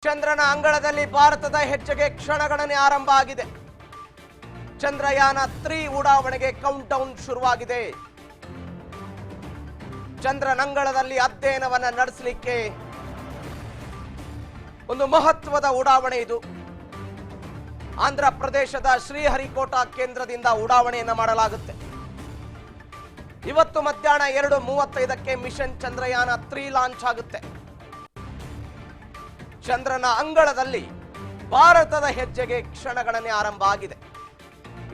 ಚಂದ್ರನ ಅಂಗಳದಲ್ಲಿ ಭಾರತದ ಹೆಜ್ಜೆಗೆ ಕ್ಷಣಗಣನೆ ಆರಂಭ ಆಗಿದೆ. ಚಂದ್ರಯಾನ-3 ಉಡಾವಣೆಗೆ ಕೌಂಟ್ ಡೌನ್ ಶುರುವಾಗಿದೆ. ಚಂದ್ರನಂಗಳದಲ್ಲಿ ಅಧ್ಯಯನವನ್ನ ನಡೆಸಲಿಕ್ಕೆ ಒಂದು ಮಹತ್ವದ ಉಡಾವಣೆ ಇದು. ಆಂಧ್ರ ಪ್ರದೇಶದ ಶ್ರೀಹರಿಕೋಟಾ ಕೇಂದ್ರದಿಂದ ಉಡಾವಣೆಯನ್ನ ಮಾಡಲಾಗುತ್ತೆ. ಇವತ್ತು ಮಧ್ಯಾಹ್ನ 2:35ಕ್ಕೆ ಮಿಷನ್ ಚಂದ್ರಯಾನ-3 ಲಾಂಚ್ ಆಗುತ್ತೆ. ಚಂದ್ರನ ಅಂಗಳದಲ್ಲಿ ಭಾರತದ ಹೆಜ್ಜೆಗೆ ಕ್ಷಣಗಣನೆ ಆರಂಭ ಆಗಿದೆ.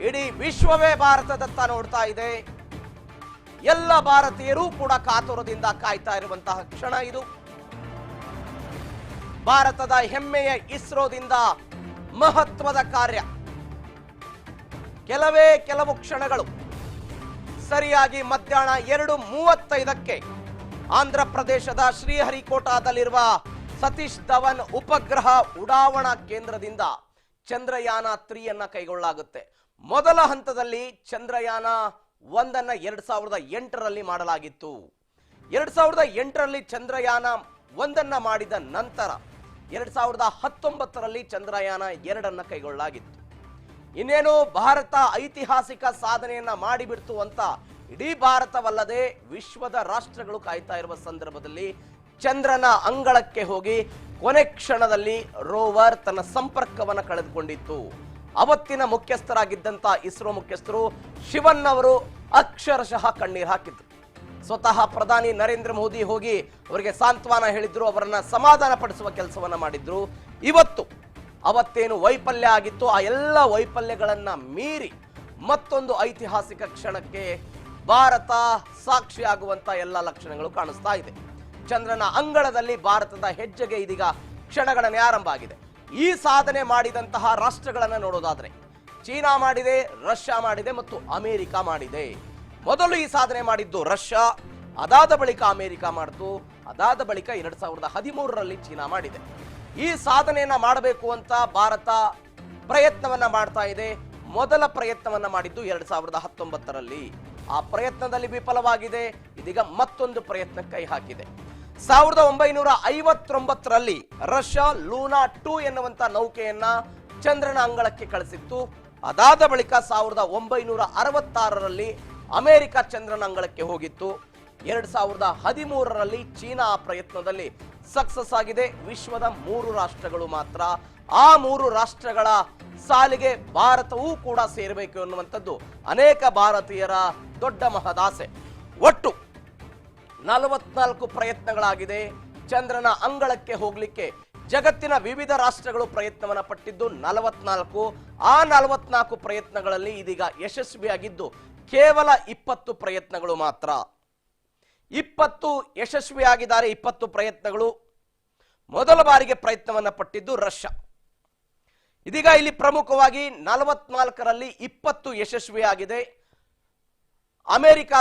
ಇಡೀ ವಿಶ್ವವೇ ಭಾರತದತ್ತ ನೋಡ್ತಾ ಇದೆ. ಎಲ್ಲ ಭಾರತೀಯರು ಕೂಡ ಕಾತುರದಿಂದ ಕಾಯ್ತಾ ಇರುವಂತಹ ಕ್ಷಣ ಇದು. ಭಾರತದ ಹೆಮ್ಮೆಯ ಇಸ್ರೋದಿಂದ ಮಹತ್ವದ ಕಾರ್ಯ. ಕೆಲವು ಕ್ಷಣಗಳು ಸರಿಯಾಗಿ ಮಧ್ಯಾಹ್ನ 2:35ಕ್ಕೆ ಆಂಧ್ರ ಪ್ರದೇಶದ ಶ್ರೀಹರಿಕೋಟಾದಲ್ಲಿರುವ ಸತೀಶ್ ಧವನ್ ಉಪಗ್ರಹ ಉಡಾವಣಾ ಕೇಂದ್ರದಿಂದ ಚಂದ್ರಯಾನ-3 ಅನ್ನ ಕೈಗೊಳ್ಳಲಾಗುತ್ತೆ. ಮೊದಲ ಹಂತದಲ್ಲಿ ಚಂದ್ರಯಾನ 1 2008ರಲ್ಲಿ ಮಾಡಲಾಗಿತ್ತು. 2008ರಲ್ಲಿ ಚಂದ್ರಯಾನ 1 ಮಾಡಿದ ನಂತರ 2019ರಲ್ಲಿ ಚಂದ್ರಯಾನ 2 ಕೈಗೊಳ್ಳಲಾಗಿತ್ತು. ಇನ್ನೇನು ಭಾರತ ಐತಿಹಾಸಿಕ ಸಾಧನೆಯನ್ನ ಮಾಡಿಬಿಡ್ತು ಅಂತ ಇಡೀ ಭಾರತವಲ್ಲದೆ ವಿಶ್ವದ ರಾಷ್ಟ್ರಗಳು ಕಾಯ್ತಾ ಇರುವ ಸಂದರ್ಭದಲ್ಲಿ ಚಂದ್ರನ ಅಂಗಳಕ್ಕೆ ಹೋಗಿ ಕೊನೆ ಕ್ಷಣದಲ್ಲಿ ರೋವರ್ ತನ್ನ ಸಂಪರ್ಕವನ್ನು ಕಳೆದುಕೊಂಡಿತ್ತು. ಅವತ್ತಿನ ಮುಖ್ಯಸ್ಥರಾಗಿದ್ದಂತ ಇಸ್ರೋ ಮುಖ್ಯಸ್ಥರು ಶಿವನ್ ಅವರು ಅಕ್ಷರಶಃ ಕಣ್ಣೀರು ಹಾಕಿದ್ರು. ಸ್ವತಃ ಪ್ರಧಾನಿ ನರೇಂದ್ರ ಮೋದಿ ಹೋಗಿ ಅವರಿಗೆ ಸಾಂತ್ವನ ಹೇಳಿದ್ರು, ಅವರನ್ನ ಸಮಾಧಾನ ಪಡಿಸುವ ಕೆಲಸವನ್ನ ಮಾಡಿದ್ರು. ಅವತ್ತೇನು ವೈಫಲ್ಯ ಆಗಿತ್ತು, ಆ ಎಲ್ಲ ವೈಫಲ್ಯಗಳನ್ನ ಮೀರಿ ಮತ್ತೊಂದು ಐತಿಹಾಸಿಕ ಕ್ಷಣಕ್ಕೆ ಭಾರತ ಸಾಕ್ಷಿಯಾಗುವಂತ ಎಲ್ಲ ಲಕ್ಷಣಗಳು ಕಾಣಿಸ್ತಾ ಇದೆ. ಚಂದ್ರನ ಅಂಗಳದಲ್ಲಿ ಭಾರತದ ಹೆಜ್ಜೆಗೆ ಇದೀಗ ಕ್ಷಣಗಣನೆ ಆರಂಭ ಆಗಿದೆ. ಈ ಸಾಧನೆ ಮಾಡಿದಂತಹ ರಾಷ್ಟ್ರಗಳನ್ನು ನೋಡೋದಾದ್ರೆ ಚೀನಾ ಮಾಡಿದೆ, ರಷ್ಯಾ ಮಾಡಿದೆ ಮತ್ತು ಅಮೆರಿಕ ಮಾಡಿದೆ. ಮೊದಲು ಈ ಸಾಧನೆ ಮಾಡಿದ್ದು ರಷ್ಯಾ, ಅದಾದ ಬಳಿಕ ಅಮೆರಿಕ ಮಾಡಿತು, ಅದಾದ ಬಳಿಕ 2013ರಲ್ಲಿ ಚೀನಾ ಮಾಡಿದೆ. ಈ ಸಾಧನೆಯನ್ನ ಮಾಡಬೇಕು ಅಂತ ಭಾರತ ಪ್ರಯತ್ನವನ್ನ ಮಾಡ್ತಾ ಇದೆ. ಮೊದಲ ಪ್ರಯತ್ನವನ್ನ ಮಾಡಿದ್ದು 2019ರಲ್ಲಿ. ಆ ಪ್ರಯತ್ನದಲ್ಲಿ ವಿಫಲವಾಗಿದೆ. ಇದೀಗ ಮತ್ತೊಂದು ಪ್ರಯತ್ನ ಕೈ ಹಾಕಿದೆ. 1959ರಲ್ಲಿ ರಷ್ಯಾ ಲೂನಾ 2 ಎನ್ನುವಂತ ನೌಕೆಯನ್ನ ಚಂದ್ರನ ಅಂಗಳಕ್ಕೆ ಕಳಿಸಿತ್ತು. ಅದಾದ ಬಳಿಕ 1966ರಲ್ಲಿ ಅಮೆರಿಕ ಚಂದ್ರನ ಅಂಗಳಕ್ಕೆ ಹೋಗಿತ್ತು. 2013ರಲ್ಲಿ ಚೀನಾ ಆ ಪ್ರಯತ್ನದಲ್ಲಿ ಸಕ್ಸಸ್ ಆಗಿದೆ. ವಿಶ್ವದ 3 ರಾಷ್ಟ್ರಗಳು ಮಾತ್ರ. ಆ 3 ರಾಷ್ಟ್ರಗಳ ಸಾಲಿಗೆ ಭಾರತವೂ ಕೂಡ ಸೇರಬೇಕು ಎನ್ನುವಂಥದ್ದು ಅನೇಕ ಭಾರತೀಯರ ದೊಡ್ಡ ಮಹದಾಸೆ. ಒಟ್ಟು 44 ಪ್ರಯತ್ನಗಳಾಗಿದೆ ಚಂದ್ರನ ಅಂಗಳಕ್ಕೆ ಹೋಗ್ಲಿಕ್ಕೆ. ಜಗತ್ತಿನ ವಿವಿಧ ರಾಷ್ಟ್ರಗಳು ಪ್ರಯತ್ನವನ್ನ ಪಟ್ಟಿದ್ದು 44. ಆ 44 ಪ್ರಯತ್ನಗಳಲ್ಲಿ ಇದೀಗ ಯಶಸ್ವಿಯಾಗಿದ್ದು ಕೇವಲ 20 ಪ್ರಯತ್ನಗಳು ಮಾತ್ರ. 20 ಯಶಸ್ವಿಯಾಗಿದ್ದಾರೆ. 20 ಪ್ರಯತ್ನಗಳು. ಮೊದಲ ಬಾರಿಗೆ ಪ್ರಯತ್ನವನ್ನ ಪಟ್ಟಿದ್ದು ರಷ್ಯಾ. ಇದೀಗ ಇಲ್ಲಿ ಪ್ರಮುಖವಾಗಿ 44ರಲ್ಲಿ 20 ಯಶಸ್ವಿಯಾಗಿದೆ. ಅಮೆರಿಕ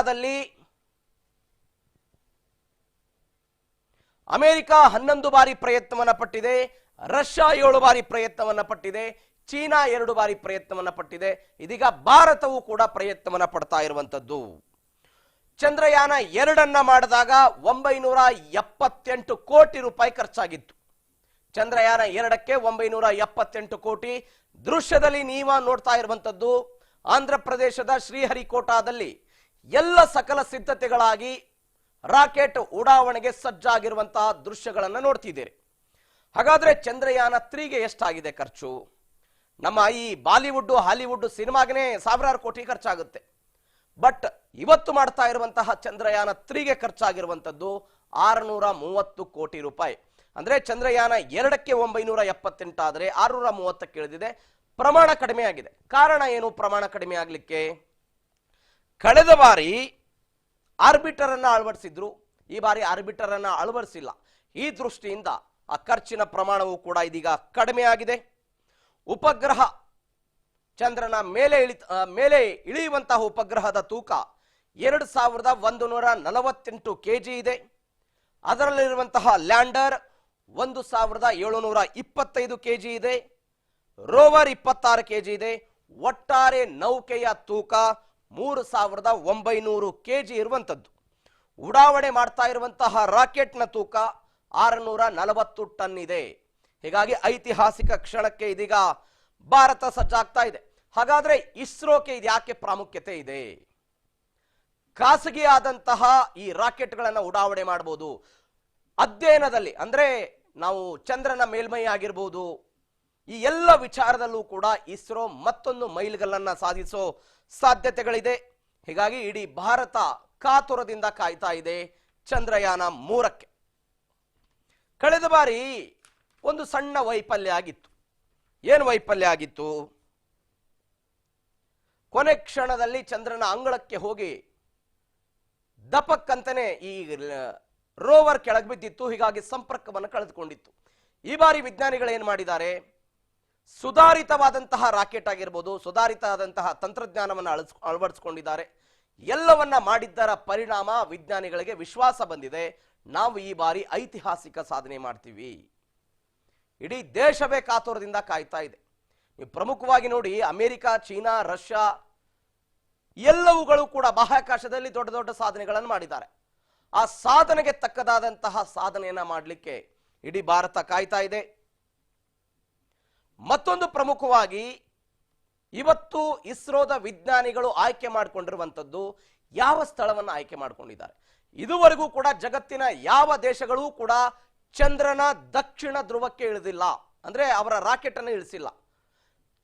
11 ಬಾರಿ ಪ್ರಯತ್ನವನ್ನ ಪಟ್ಟಿದೆ. ರಷ್ಯಾ 7 ಬಾರಿ ಪ್ರಯತ್ನವನ್ನ ಪಟ್ಟಿದೆ. ಚೀನಾ 2 ಬಾರಿ ಪ್ರಯತ್ನವನ್ನ ಪಟ್ಟಿದೆ. ಇದೀಗ ಭಾರತವು ಕೂಡ ಪ್ರಯತ್ನವನ್ನ ಪಡ್ತಾ ಇರುವಂತದ್ದು. ಚಂದ್ರಯಾನ 2 ಮಾಡಿದಾಗ 978 ಕೋಟಿ ರೂಪಾಯಿ ಖರ್ಚಾಗಿತ್ತು. ಚಂದ್ರಯಾನ 2ಕ್ಕೆ 978 ಕೋಟಿ. ದೃಶ್ಯದಲ್ಲಿ ನೀವು ನೋಡ್ತಾ ಇರುವಂತದ್ದು ಆಂಧ್ರ ಪ್ರದೇಶದ ಶ್ರೀಹರಿಕೋಟಾದಲ್ಲಿ ಎಲ್ಲ ಸಕಲ ಸಿದ್ಧತೆಗಳಾಗಿ ರಾಕೆಟ್ ಉಡಾವಣೆಗೆ ಸಜ್ಜಾಗಿರುವಂತಹ ದೃಶ್ಯಗಳನ್ನು ನೋಡ್ತಿದ್ದೀರಿ. ಹಾಗಾದ್ರೆ ಚಂದ್ರಯಾನ-3ಗೆ ಎಷ್ಟಾಗಿದೆ ಖರ್ಚು? ನಮ್ಮ ಈ ಬಾಲಿವುಡ್ ಹಾಲಿವುಡ್ ಸಿನಿಮಾಗೆ ಸಾವಿರಾರು ಕೋಟಿ ಖರ್ಚಾಗುತ್ತೆ. ಬಟ್ ಇವತ್ತು ಮಾಡ್ತಾ ಇರುವಂತಹ ಚಂದ್ರಯಾನ-3ಗೆ ಖರ್ಚಾಗಿರುವಂತದ್ದು 630 ಕೋಟಿ ರೂಪಾಯಿ. ಅಂದ್ರೆ ಚಂದ್ರಯಾನ 2ಕ್ಕೆ 978 ಆದ್ರೆ 630 ಇಳಿದಿದೆ. ಪ್ರಮಾಣ ಕಡಿಮೆ ಆಗಿದೆ. ಕಾರಣ ಏನು ಪ್ರಮಾಣ ಕಡಿಮೆ ಆಗ್ಲಿಕ್ಕೆ? ಕಳೆದ ಬಾರಿ ಆರ್ಬಿಟರ್ ಅನ್ನ ಅಳವಡಿಸಿದ್ರು, ಈ ಬಾರಿ ಆರ್ಬಿಟರ್ ಅನ್ನ ಅಳವಡಿಸಿಲ್ಲ. ಈ ದೃಷ್ಟಿಯಿಂದ ಆ ಖರ್ಚಿನ ಪ್ರಮಾಣವು ಕೂಡ ಇದೀಗ ಕಡಿಮೆ ಆಗಿದೆ. ಉಪಗ್ರಹ ಚಂದ್ರನ ಮೇಲೆ ಇಳಿಯುವಂತಹ ಉಪಗ್ರಹದ ತೂಕ 2148 ಕೆಜಿ ಇದೆ. ಅದರಲ್ಲಿರುವಂತಹ ಲ್ಯಾಂಡರ್ 1725 ಕೆಜಿ ಇದೆ. ರೋವರ್ 26 ಕೆಜಿ ಇದೆ. ಒಟ್ಟಾರೆ ನೌಕೆಯ ತೂಕ 3900 ಕೆಜಿ ಇರುವಂತದ್ದು. ಉಡಾವಣೆ ಮಾಡ್ತಾ ಇರುವಂತಹ ರಾಕೆಟ್ನ ತೂಕ 640 ಟನ್ ಇದೆ. ಹೀಗಾಗಿ ಐತಿಹಾಸಿಕ ಕ್ಷಣಕ್ಕೆ ಇದೀಗ ಭಾರತ ಸಜ್ಜಾಗ್ತಾ ಇದೆ. ಹಾಗಾದ್ರೆ ಇಸ್ರೋಕ್ಕೆ ಇದು ಯಾಕೆ ಪ್ರಾಮುಖ್ಯತೆ ಇದೆ? ಖಾಸಗಿಯಾದಂತಹ ಈ ರಾಕೆಟ್ಗಳನ್ನು ಉಡಾವಣೆ ಮಾಡಬಹುದು. ಅಧ್ಯಯನದಲ್ಲಿ ಅಂದ್ರೆ ನಾವು ಚಂದ್ರನ ಮೇಲ್ಮೈ ಆಗಿರ್ಬೋದು, ಈ ಎಲ್ಲ ವಿಚಾರದಲ್ಲೂ ಕೂಡ ಇಸ್ರೋ ಮತ್ತೊಂದು ಮೈಲಿಗಲ್ಲನ್ನ ಸಾಧಿಸೋ ಸಾಧ್ಯತೆಗಳಿದೆ. ಹೀಗಾಗಿ ಇಡೀ ಭಾರತ ಕಾತುರದಿಂದ ಕಾಯ್ತಾ ಇದೆ ಚಂದ್ರಯಾನ 3ಕ್ಕೆ. ಕಳೆದ ಬಾರಿ ಒಂದು ಸಣ್ಣ ವೈಫಲ್ಯ ಆಗಿತ್ತು. ಏನು ವೈಫಲ್ಯ ಆಗಿತ್ತು? ಕೊನೆ ಕ್ಷಣದಲ್ಲಿ ಚಂದ್ರನ ಅಂಗಳಕ್ಕೆ ಹೋಗಿ ದಪಕ್ಕಂತಾನೆ ಈ ರೋವರ್ ಕೆಳಗೆ ಬಿದ್ದಿತ್ತು. ಹೀಗಾಗಿ ಸಂಪರ್ಕವನ್ನು ಕಳೆದುಕೊಂಡಿತ್ತು. ಈ ಬಾರಿ ವಿಜ್ಞಾನಿಗಳು ಏನು ಮಾಡಿದ್ದಾರೆ? ಸುಧಾರಿತವಾದಂತಹ ರಾಕೆಟ್ ಆಗಿರ್ಬೋದು, ಸುಧಾರಿತವಾದಂತಹ ತಂತ್ರಜ್ಞಾನವನ್ನು ಅಳವಡಿಸಿಕೊಂಡಿದ್ದಾರೆ. ಎಲ್ಲವನ್ನ ಮಾಡಿದ್ದರ ಪರಿಣಾಮ ವಿಜ್ಞಾನಿಗಳಿಗೆ ವಿಶ್ವಾಸ ಬಂದಿದೆ, ನಾವು ಈ ಬಾರಿ ಐತಿಹಾಸಿಕ ಸಾಧನೆ ಮಾಡ್ತೀವಿ. ಇಡೀ ದೇಶವೇ ಕಾತುರದಿಂದ ಕಾಯ್ತಾ ಇದೆ. ನೀವು ಪ್ರಮುಖವಾಗಿ ನೋಡಿ, ಅಮೆರಿಕ, ಚೀನಾ, ರಷ್ಯಾ ಎಲ್ಲವುಗಳು ಕೂಡ ಬಾಹ್ಯಾಕಾಶದಲ್ಲಿ ದೊಡ್ಡ ದೊಡ್ಡ ಸಾಧನೆಗಳನ್ನು ಮಾಡಿದ್ದಾರೆ. ಆ ಸಾಧನೆಗೆ ತಕ್ಕದಾದಂತಹ ಸಾಧನೆಯನ್ನ ಮಾಡಲಿಕ್ಕೆ ಇಡೀ ಭಾರತ ಕಾಯ್ತಾ ಇದೆ. ಮತ್ತೊಂದು ಪ್ರಮುಖವಾಗಿ ಇವತ್ತು ಇಸ್ರೋದ ವಿಜ್ಞಾನಿಗಳು ಆಯ್ಕೆ ಮಾಡಿಕೊಂಡಿರುವಂಥದ್ದು ಯಾವ ಸ್ಥಳವನ್ನು ಆಯ್ಕೆ ಮಾಡಿಕೊಂಡಿದ್ದಾರೆ? ಇದುವರೆಗೂ ಕೂಡ ಜಗತ್ತಿನ ಯಾವ ದೇಶಗಳೂ ಕೂಡ ಚಂದ್ರನ ದಕ್ಷಿಣ ಧ್ರುವಕ್ಕೆ ಇಳಿದಿಲ್ಲ, ಅಂದ್ರೆ ಅವರ ರಾಕೆಟ್ ಅನ್ನು ಇಳಿಸಿಲ್ಲ.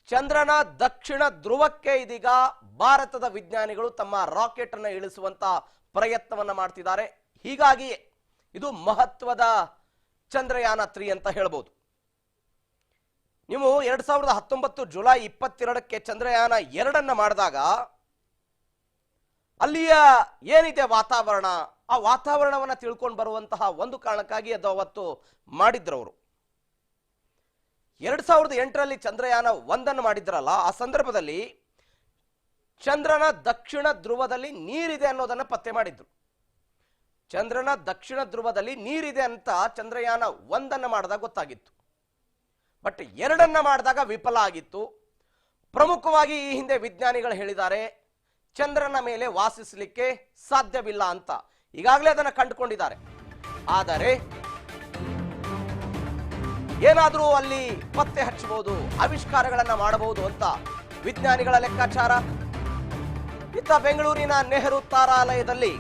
ಚಂದ್ರನ ದಕ್ಷಿಣ ಧ್ರುವಕ್ಕೆ ಇದೀಗ ಭಾರತದ ವಿಜ್ಞಾನಿಗಳು ತಮ್ಮ ರಾಕೆಟ್ ಅನ್ನು ಇಳಿಸುವಂತ ಪ್ರಯತ್ನವನ್ನ ಮಾಡ್ತಿದ್ದಾರೆ. ಹೀಗಾಗಿ ಇದು ಮಹತ್ವದ ಚಂದ್ರಯಾನ-3 ಅಂತ ಹೇಳ್ಬೋದು. ನೀವು 2019 ಜುಲೈ 22ಕ್ಕೆ ಚಂದ್ರಯಾನ-2 ಮಾಡಿದಾಗ ಅಲ್ಲಿಯ ಏನಿದೆ ವಾತಾವರಣ, ಆ ವಾತಾವರಣವನ್ನ ತಿಳ್ಕೊಂಡು ಬರುವಂತಹ ಒಂದು ಕಾರಣಕ್ಕಾಗಿ ಅದು ಅವತ್ತು ಮಾಡಿದ್ರು ಅವರು. 2008ರಲ್ಲಿ ಚಂದ್ರಯಾನ-1 ಮಾಡಿದ್ರಲ್ಲ, ಆ ಸಂದರ್ಭದಲ್ಲಿ ಚಂದ್ರನ ದಕ್ಷಿಣ ಧ್ರುವದಲ್ಲಿ ನೀರಿದೆ ಅನ್ನೋದನ್ನ ಪತ್ತೆ ಮಾಡಿದ್ರು. ಚಂದ್ರನ ದಕ್ಷಿಣ ಧ್ರುವದಲ್ಲಿ ನೀರಿದೆ ಅಂತ ಚಂದ್ರಯಾನ-1 ಮಾಡಿದಾಗ ಗೊತ್ತಾಗಿತ್ತು. ಬಟ್ 2 ಮಾಡಿದಾಗ ವಿಫಲ ಆಗಿತ್ತು. ಪ್ರಮುಖವಾಗಿ ಈ ಹಿಂದೆ ವಿಜ್ಞಾನಿಗಳು ಹೇಳಿದ್ದಾರೆ, ಚಂದ್ರನ ಮೇಲೆ ವಾಸಿಸಲಿಕ್ಕೆ ಸಾಧ್ಯವಿಲ್ಲ ಅಂತ. ಈಗಾಗಲೇ ಅದನ್ನು ಕಂಡುಕೊಂಡಿದ್ದಾರೆ. ಆದರೆ ಏನಾದರೂ ಅಲ್ಲಿ ಪತ್ತೆ ಹಚ್ಚಬಹುದು, ಆವಿಷ್ಕಾರಗಳನ್ನ ಮಾಡಬಹುದು ಅಂತ ವಿಜ್ಞಾನಿಗಳ ಲೆಕ್ಕಾಚಾರ. ಇತ್ತ ಬೆಂಗಳೂರಿನ ನೆಹರು ತಾರಾಲಯದಲ್ಲಿ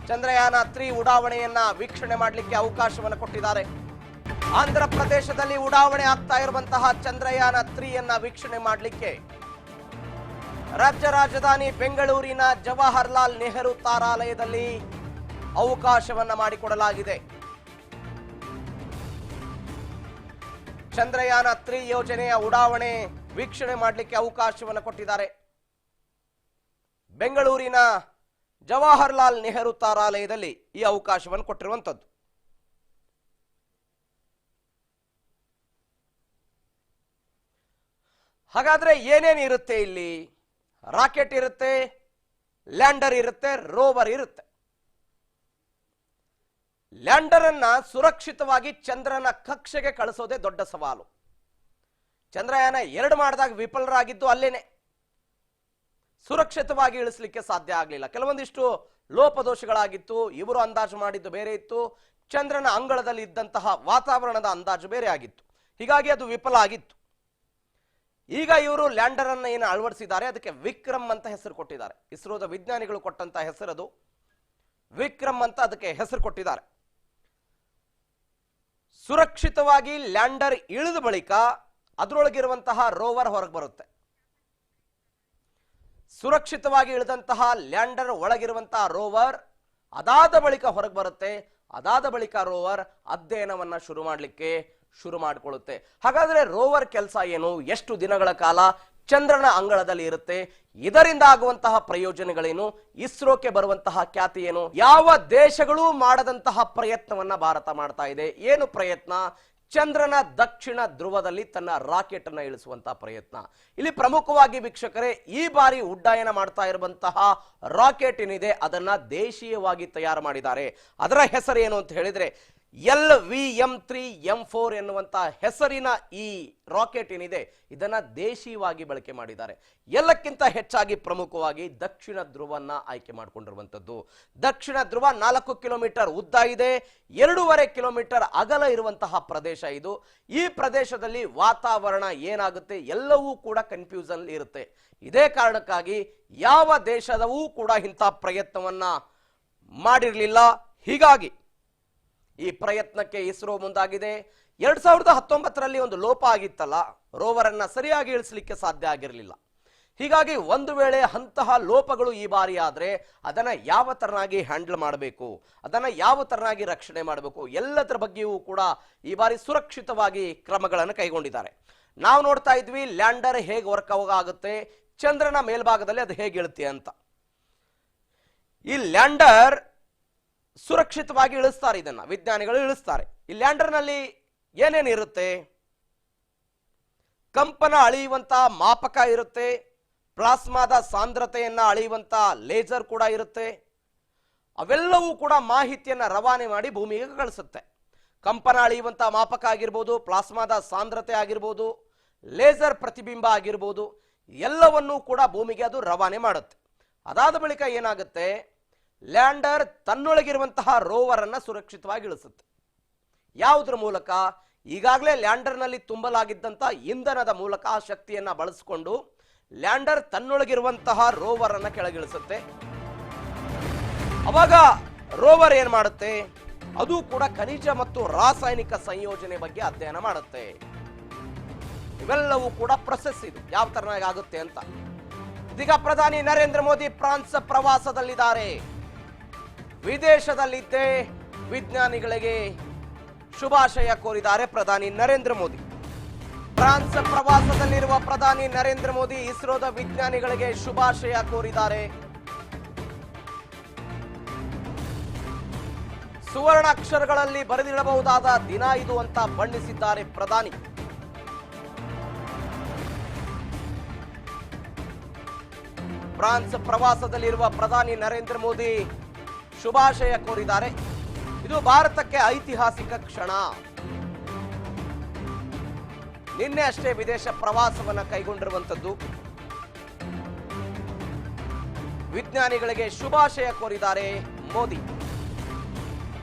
ಚಂದ್ರಯಾನ-3 ಉಡಾವಣೆಯನ್ನ ವೀಕ್ಷಣೆ ಮಾಡಲಿಕ್ಕೆ ಅವಕಾಶವನ್ನು ಕೊಟ್ಟಿದ್ದಾರೆ. ಆಂಧ್ರ ಪ್ರದೇಶದಲ್ಲಿ ಉಡಾವಣೆ ಆಗ್ತಾ ಇರುವಂತಹ ಚಂದ್ರಯಾನ-3 ವೀಕ್ಷಣೆ ಮಾಡಲಿಕ್ಕೆ ರಾಜ್ಯ ರಾಜಧಾನಿ ಬೆಂಗಳೂರಿನ ಜವಾಹರ್ಲಾಲ್ ನೆಹರು ತಾರಾಲಯದಲ್ಲಿ ಅವಕಾಶವನ್ನ ಮಾಡಿಕೊಡಲಾಗಿದೆ. ಚಂದ್ರಯಾನ-3 ಯೋಜನೆಯ ಉಡಾವಣೆ ವೀಕ್ಷಣೆ ಮಾಡಲಿಕ್ಕೆ ಅವಕಾಶವನ್ನು ಕೊಟ್ಟಿದ್ದಾರೆ. ಬೆಂಗಳೂರಿನ ಜವಾಹರ್ಲಾಲ್ ನೆಹರು ತಾರಾಲಯದಲ್ಲಿ ಈ ಅವಕಾಶವನ್ನು ಕೊಟ್ಟಿರುವಂತದ್ದು. ಹಾಗಾದ್ರೆ ಏನೇನು ಇರುತ್ತೆ ಇಲ್ಲಿ? ರಾಕೆಟ್ ಇರುತ್ತೆ, ಲ್ಯಾಂಡರ್ ಇರುತ್ತೆ, ರೋವರ್ ಇರುತ್ತೆ. ಲ್ಯಾಂಡರ್ ಅನ್ನ ಸುರಕ್ಷಿತವಾಗಿ ಚಂದ್ರನ ಕಕ್ಷೆಗೆ ಕಳಿಸೋದೇ ದೊಡ್ಡ ಸವಾಲು. ಚಂದ್ರಯಾನ-2 ಮಾಡಿದಾಗ ವಿಫಲರಾಗಿದ್ದು ಅಲ್ಲೇನೆ. ಸುರಕ್ಷಿತವಾಗಿ ಇಳಿಸಲಿಕ್ಕೆ ಸಾಧ್ಯ ಆಗಲಿಲ್ಲ. ಕೆಲವೊಂದಿಷ್ಟು ಲೋಪದೋಷಗಳಾಗಿತ್ತು. ಇವರು ಅಂದಾಜು ಮಾಡಿದ್ದು ಬೇರೆ ಇತ್ತು, ಚಂದ್ರನ ಅಂಗಳದಲ್ಲಿ ಇದ್ದಂತಹ ವಾತಾವರಣದ ಅಂದಾಜು ಬೇರೆ ಆಗಿತ್ತು. ಹೀಗಾಗಿ ಅದು ವಿಫಲ ಆಗಿತ್ತು. ಈಗ ಇವರು ಲ್ಯಾಂಡರ್ ಅನ್ನ ಏನು ಅಳವಡಿಸಿದ್ದಾರೆ ಅದಕ್ಕೆ ವಿಕ್ರಮ್ ಅಂತ ಹೆಸರು ಕೊಟ್ಟಿದ್ದಾರೆ. ಇಸ್ರೋದ ವಿಜ್ಞಾನಿಗಳು ಕೊಟ್ಟಂತ ಹೆಸರದು ವಿಕ್ರಮ್ ಅಂತ ಅದಕ್ಕೆ ಹೆಸರು ಕೊಟ್ಟಿದ್ದಾರೆ. ಸುರಕ್ಷಿತವಾಗಿ ಲ್ಯಾಂಡರ್ ಇಳಿದ ಬಳಿಕ ಅದರೊಳಗಿರುವಂತಹ ರೋವರ್ ಹೊರಗೆ ಬರುತ್ತೆ. ಸುರಕ್ಷಿತವಾಗಿ ಇಳಿದಂತಹ ಲ್ಯಾಂಡರ್ ಒಳಗಿರುವಂತಹ ರೋವರ್ ಅದಾದ ಬಳಿಕ ಹೊರಗೆ ಬರುತ್ತೆ. ಅದಾದ ಬಳಿಕ ರೋವರ್ ಅಧ್ಯಯನವನ್ನ ಶುರು ಮಾಡಿಕೊಳ್ಳುತ್ತೆ. ಹಾಗಾದ್ರೆ ರೋವರ್ ಕೆಲಸ ಏನು? ಎಷ್ಟು ದಿನಗಳ ಕಾಲ ಚಂದ್ರನ ಅಂಗಳದಲ್ಲಿ ಇರುತ್ತೆ? ಇದರಿಂದ ಆಗುವಂತಹ ಪ್ರಯೋಜನಗಳೇನು? ಇಸ್ರೋಕ್ಕೆ ಬರುವಂತಹ ಖ್ಯಾತಿ ಏನು? ಯಾವ ದೇಶಗಳು ಮಾಡದಂತಹ ಪ್ರಯತ್ನವನ್ನ ಭಾರತ ಮಾಡ್ತಾ ಇದೆ. ಏನು ಪ್ರಯತ್ನ? ಚಂದ್ರನ ದಕ್ಷಿಣ ಧ್ರುವದಲ್ಲಿ ತನ್ನ ರಾಕೆಟ್ ಅನ್ನ ಇಳಿಸುವಂತಹ ಪ್ರಯತ್ನ. ಇಲ್ಲಿ ಪ್ರಮುಖವಾಗಿ ವೀಕ್ಷಕರೇ, ಈ ಬಾರಿ ಉಡ್ಡಯನ ಮಾಡ್ತಾ ಇರುವಂತಹ ರಾಕೆಟ್ ಏನಿದೆ ಅದನ್ನ ದೇಶೀಯವಾಗಿ ತಯಾರು ಮಾಡಿದ್ದಾರೆ. ಅದರ ಹೆಸರು ಏನು ಅಂತ ಹೇಳಿದ್ರೆ LVM-3M4 ಎನ್ನುವಂತ ಹೆಸರಿನ ಈ ರಾಕೆಟ್ ಏನಿದೆ ಇದನ್ನ ದೇಶೀಯವಾಗಿ ಬಳಕೆ ಮಾಡಿದ್ದಾರೆ. ಎಲ್ಲಕ್ಕಿಂತ ಹೆಚ್ಚಾಗಿ ಪ್ರಮುಖವಾಗಿ ದಕ್ಷಿಣ ಧ್ರುವನ್ನ ಆಯ್ಕೆ ಮಾಡಿಕೊಂಡಿರುವಂತದ್ದು. ದಕ್ಷಿಣ ಧ್ರುವ 4 ಕಿಲೋಮೀಟರ್ ಉದ್ದ ಇದೆ, 2.5 ಕಿಲೋಮೀಟರ್ ಅಗಲ ಇರುವಂತಹ ಪ್ರದೇಶ ಇದು. ಈ ಪ್ರದೇಶದಲ್ಲಿ ವಾತಾವರಣ ಏನಾಗುತ್ತೆ ಎಲ್ಲವೂ ಕೂಡ ಕನ್ಫ್ಯೂಷನ್ ಇರುತ್ತೆ. ಇದೇ ಕಾರಣಕ್ಕಾಗಿ ಯಾವ ದೇಶದವೂ ಕೂಡ ಇಂಥ ಪ್ರಯತ್ನವನ್ನ ಮಾಡಿರಲಿಲ್ಲ. ಹೀಗಾಗಿ ಈ ಪ್ರಯತ್ನಕ್ಕೆ ಇಸ್ರೋ ಮುಂದಾಗಿದೆ. 2019ರಲ್ಲಿ ಒಂದು ಲೋಪ ಆಗಿತ್ತಲ್ಲ, ರೋವರ್ ಅನ್ನ ಸರಿಯಾಗಿ ಇಳಿಸಲಿಕ್ಕೆ ಸಾಧ್ಯ ಆಗಿರಲಿಲ್ಲ. ಹೀಗಾಗಿ ಒಂದು ವೇಳೆ ಅಂತಹ ಲೋಪಗಳು ಈ ಬಾರಿ ಆದ್ರೆ ಅದನ್ನ ಯಾವ ತರನಾಗಿ ಹ್ಯಾಂಡಲ್ ಮಾಡಬೇಕು, ಅದನ್ನ ಯಾವ ತರನಾಗಿ ರಕ್ಷಣೆ ಮಾಡಬೇಕು ಎಲ್ಲದರ ಬಗ್ಗೆಯೂ ಕೂಡ ಈ ಬಾರಿ ಸುರಕ್ಷಿತವಾಗಿ ಕ್ರಮಗಳನ್ನು ಕೈಗೊಂಡಿದ್ದಾರೆ. ನಾವು ನೋಡ್ತಾ ಇದ್ವಿ ಲ್ಯಾಂಡರ್ ಹೇಗೆ ವರ್ಕ್ ಆಗುತ್ತೆ, ಚಂದ್ರನ ಮೇಲ್ಭಾಗದಲ್ಲಿ ಅದು ಹೇಗೆ ಇಳುತ್ತೆ ಅಂತ. ಈ ಲ್ಯಾಂಡರ್ ಸುರಕ್ಷಿತವಾಗಿ ಇಳಿಸ್ತಾರೆ, ಇದನ್ನ ವಿಜ್ಞಾನಿಗಳು ಇಳಿಸ್ತಾರೆ. ಈ ಲ್ಯಾಂಡರ್ ನಲ್ಲಿ ಏನೇನು ಇರುತ್ತೆ? ಕಂಪನ ಅಳೆಯುವಂತ ಮಾಪಕ ಇರುತ್ತೆ, ಪ್ಲಾಸ್ಮಾದ ಸಾಂದ್ರತೆಯನ್ನ ಅಳೆಯುವಂತ ಲೇಸರ್ ಕೂಡ ಇರುತ್ತೆ. ಅವೆಲ್ಲವೂ ಕೂಡ ಮಾಹಿತಿಯನ್ನ ರವಾನೆ ಮಾಡಿ ಭೂಮಿಗೆ ಕಳಿಸುತ್ತೆ. ಕಂಪನ ಅಳೆಯುವಂತ ಮಾಪಕ ಆಗಿರ್ಬೋದು, ಪ್ಲಾಸ್ಮಾದ ಸಾಂದ್ರತೆ ಆಗಿರ್ಬೋದು, ಲೇಸರ್ ಪ್ರತಿಬಿಂಬ ಆಗಿರ್ಬೋದು, ಎಲ್ಲವನ್ನೂ ಕೂಡ ಭೂಮಿಗೆ ಅದು ರವಾನೆ ಮಾಡುತ್ತೆ. ಅದಾದ ಬಳಿಕ ಏನಾಗುತ್ತೆ, ಲ್ಯಾಂಡರ್ ತನ್ನೊಳಗಿರುವಂತಹ ರೋವರ್ ಅನ್ನ ಸುರಕ್ಷಿತವಾಗಿ ಇಳಿಸುತ್ತೆ. ಯಾವುದರ ಮೂಲಕ? ಈಗಾಗಲೇ ಲ್ಯಾಂಡರ್ ನಲ್ಲಿ ತುಂಬಲಾಗಿದ್ದಂತಹ ಇಂಧನದ ಮೂಲಕ ಆ ಶಕ್ತಿಯನ್ನ ಬಳಸಿಕೊಂಡು ಲ್ಯಾಂಡರ್ ತನ್ನೊಳಗಿರುವಂತಹ ರೋವರ್ ಅನ್ನ ಕೆಳಗಿಳಿಸುತ್ತೆ. ಅವಾಗ ರೋವರ್ ಏನ್ ಮಾಡುತ್ತೆ? ಅದು ಕೂಡ ಖನಿಜ ಮತ್ತು ರಾಸಾಯನಿಕ ಸಂಯೋಜನೆ ಬಗ್ಗೆ ಅಧ್ಯಯನ ಮಾಡುತ್ತೆ. ಇವೆಲ್ಲವೂ ಕೂಡ ಪ್ರೊಸೆಸ್ ಇದು ಯಾವ ತರನಾಗಿ ಆಗುತ್ತೆ ಅಂತ. ಇದೀಗ ಪ್ರಧಾನಿ ನರೇಂದ್ರ ಮೋದಿ ಫ್ರಾನ್ಸ್ ಪ್ರವಾಸದಲ್ಲಿದ್ದಾರೆ. ವಿದೇಶದಲ್ಲಿದ್ದೇ ವಿಜ್ಞಾನಿಗಳಿಗೆ ಶುಭಾಶಯ ಕೋರಿದ್ದಾರೆ ಪ್ರಧಾನಿ ನರೇಂದ್ರ ಮೋದಿ. ಫ್ರಾನ್ಸ್ ಪ್ರವಾಸದಲ್ಲಿರುವ ಪ್ರಧಾನಿ ನರೇಂದ್ರ ಮೋದಿ ಇಸ್ರೋದ ವಿಜ್ಞಾನಿಗಳಿಗೆ ಶುಭಾಶಯ ಕೋರಿದ್ದಾರೆ. ಸುವರ್ಣ ಅಕ್ಷರಗಳಲ್ಲಿ ಬರೆದಿಡಬಹುದಾದ ದಿನ ಇದು ಅಂತ ಬಣ್ಣಿಸಿದ್ದಾರೆ ಪ್ರಧಾನಿ. ಫ್ರಾನ್ಸ್ ಪ್ರವಾಸದಲ್ಲಿರುವ ಪ್ರಧಾನಿ ನರೇಂದ್ರ ಮೋದಿ ಶುಭಾಶಯ ಕೋರಿದ್ದಾರೆ. ಇದು ಭಾರತಕ್ಕೆ ಐತಿಹಾಸಿಕ ಕ್ಷಣ. ನಿನ್ನೆ ಅಷ್ಟೇ ವಿದೇಶ ಪ್ರವಾಸವನ್ನ ಕೈಗೊಂಡಿರುವಂತದ್ದು. ವಿಜ್ಞಾನಿಗಳಿಗೆ ಶುಭಾಶಯ ಕೋರಿದ್ದಾರೆ ಮೋದಿ.